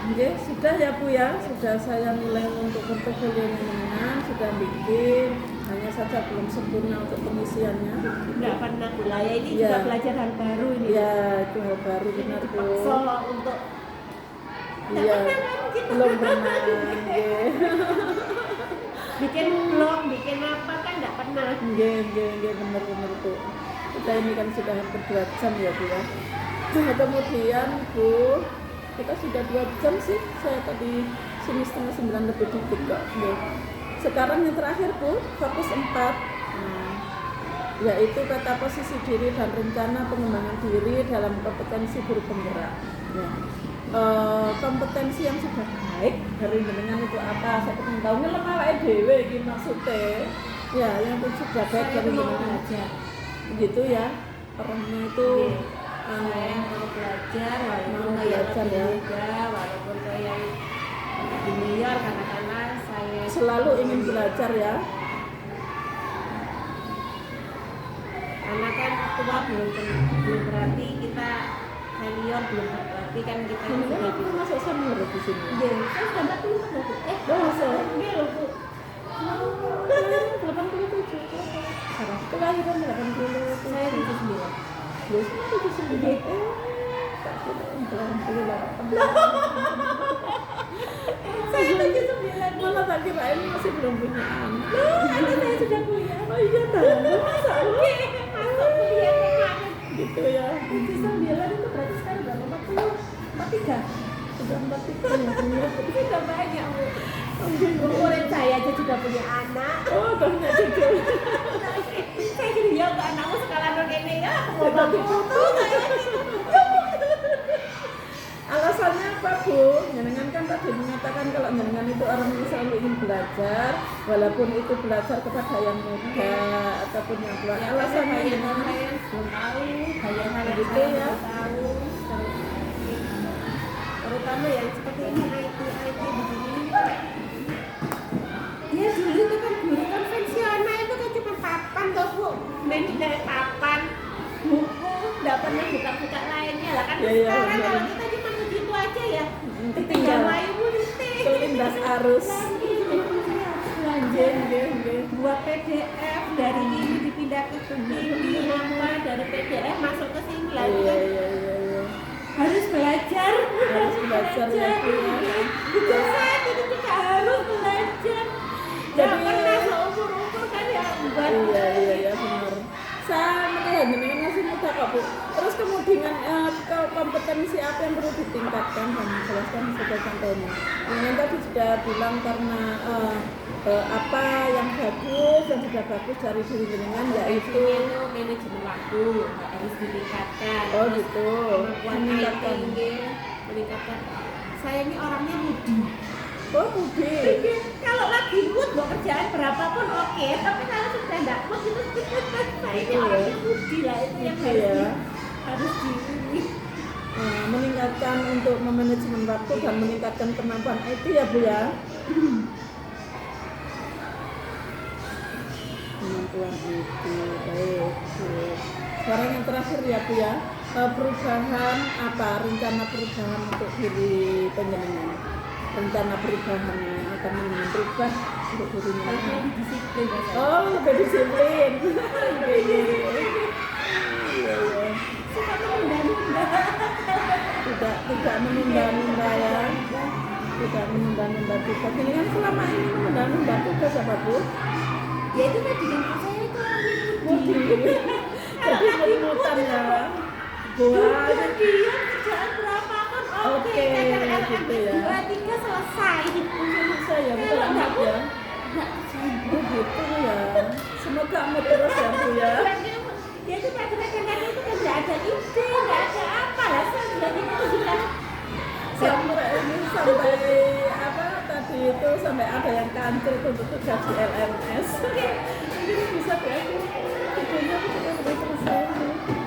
Oke, sudah ya Bu ya, sudah saya nilai untuk portofolionya dengan sudah bikin, hanya saja belum sempurna untuk pengisiannya.
Nggak pernah pula ya, ini
Iya.
juga belajar hal baru ini.
Iya, itu hal baru benar Bu.
Dipaksa untuk
Iya,
pernah kan gitu.
belum pernah. Oke.
bikin vlog, bikin apa kan nggak pernah.
Nggih, benar Bu. Kita ini kan sudah hampir 2 jam ya Bu ya. Nah, kemudian Bu, kita sudah 2 jam sih, saya tadi sini setengah 9 lebih dikit kok. Nggih. Sekarang yang terakhir Bu, fokus 4. Nah, yaitu peta posisi diri dan rencana pengembangan diri dalam kompetensi guru penggerak. Ya. Kompetensi yang sudah baik dari jenengan itu apa? Saya pengen tahu ngelem awake dhewe iki maksudnya. Ya, yang sudah baik
Saya
dari
mau
jenengan.
belajar.
Begitu ya. Orangnya itu
Saya mau belajar walaupun
Mau
kayak
belajar,
lebih
ya.
muda, walaupun kayak junior katakanlah saya
selalu ingin belajar ya.
karena kan tua belum berarti kita senior, belum berarti kan kita
Ini
sudah
kan aku masuk senior di sini.
Iya, saya sudah 40 loh Bu.
Masuk.
Iya loh Bu.
87. Kelahiran 80.
Saya 79.
Terus 79. Tak kira 88.
Saya 79.
Malah tak kira ini masih belum punya anak.
Anak saya sudah punya.
Oh iya tahu. Masa lu?
Masuk kuliah kemarin.
Gitu ya.
79 itu berarti sekarang berapa? 40? 43?
Sudah 43 ya punya.
Itu udah banyak Bu. Umurin saya aja sudah punya anak.
Oh, udah punya cucu.
Saya gini ya ke anakmu sekarang ini ya. Mau bantu tuh saya gitu.
Alasannya apa Bu? Jenengan kan tadi mengatakan kalau jenengan itu orang yang selalu ingin belajar, walaupun itu belajar kepada yang muda ataupun yang tua.
Ya,
Alasannya
saya
jenengan
belum tahu, bayangan
Gitu
saya
ya.
belum tahu. Terutama yang seperti ini IT begini. Ya dulu itu kan guru konvensional itu kan cuma papan toh Bu, main dari papan, buku, nggak pernah buka-buka lainnya lah kan.
Ya, ya,
Sekarang
benar.
kalau kita cuma begitu aja ya,
Ketinggal.
tinggal main nyetir.
Kelindas arus.
Belanja.
Nggih.
Buat PDF dari ini dipindah ke ini apa dari PDF masuk ke sini lah itu kan
Iya.
harus belajar
Ya Bu ya.
itu saya itu juga harus belajar
Jadi-
nggak pernah seumur-umur kan ya buat
Iya benar. Saya melihat jenengan masih muda kok Bu. Terus kemudian kompetensi apa yang perlu ditingkatkan dan menjelaskan sudah contohnya. Yang tadi sudah bilang karena apa yang bagus dan sudah bagus dari diri jenengan yaitu
itu manajemen waktu harus ditingkatkan.
oh
Terus
gitu
kemampuan
meningkatkan.
tinggi meningkatkan. Saya ini orangnya mudi.
Oh budi.
Kalau lagi mood mau kerjaan berapapun oke, tapi kalau sudah enggak mood itu saya ini
Itu ya.
orangnya mudi lah itu yang
Gitu ya.
harus di
Meningkatkan untuk memanajemen waktu dan meningkatkan kemampuan IT ya Bu ya. Kemampuan IT baik. Sekarang yang terakhir ya Bu ya, perubahan apa rencana perubahan untuk diri penjenengan, rencana perubahannya akan berubah untuk dirinya.
Lebih disiplin ya, saya.
Oh, lebih disiplin. Iya, iya, iya. Iya, iya.
Suka menunda-nunda.
Tidak menunda-nunda ya. Tidak menunda-nunda tugas. Ini kan selama ini menunda-nunda tugas apa Bu?
Ya itu tadi kan saya itu orangnya
Mudi.
mudi.
Jadi mut-mutan ya. Buat
Dia kerjaan berapa kan oke,
Oke,
kadang
gitu ya.
2, 3 selesai.
bisa ya, betul
Kalau nggak
amat ya.
nggak kerjain.
Oh gitu ya. Semoga mood terus ya Bu ya.
Dia itu kadang-kadang itu kan nggak ada ide, nggak ada apa lah. Saya juga itu sudah
Sampai apa tadi itu sampai ada yang kantor untuk tugas di LMS. Ini bisa ya. Videonya sudah selesai.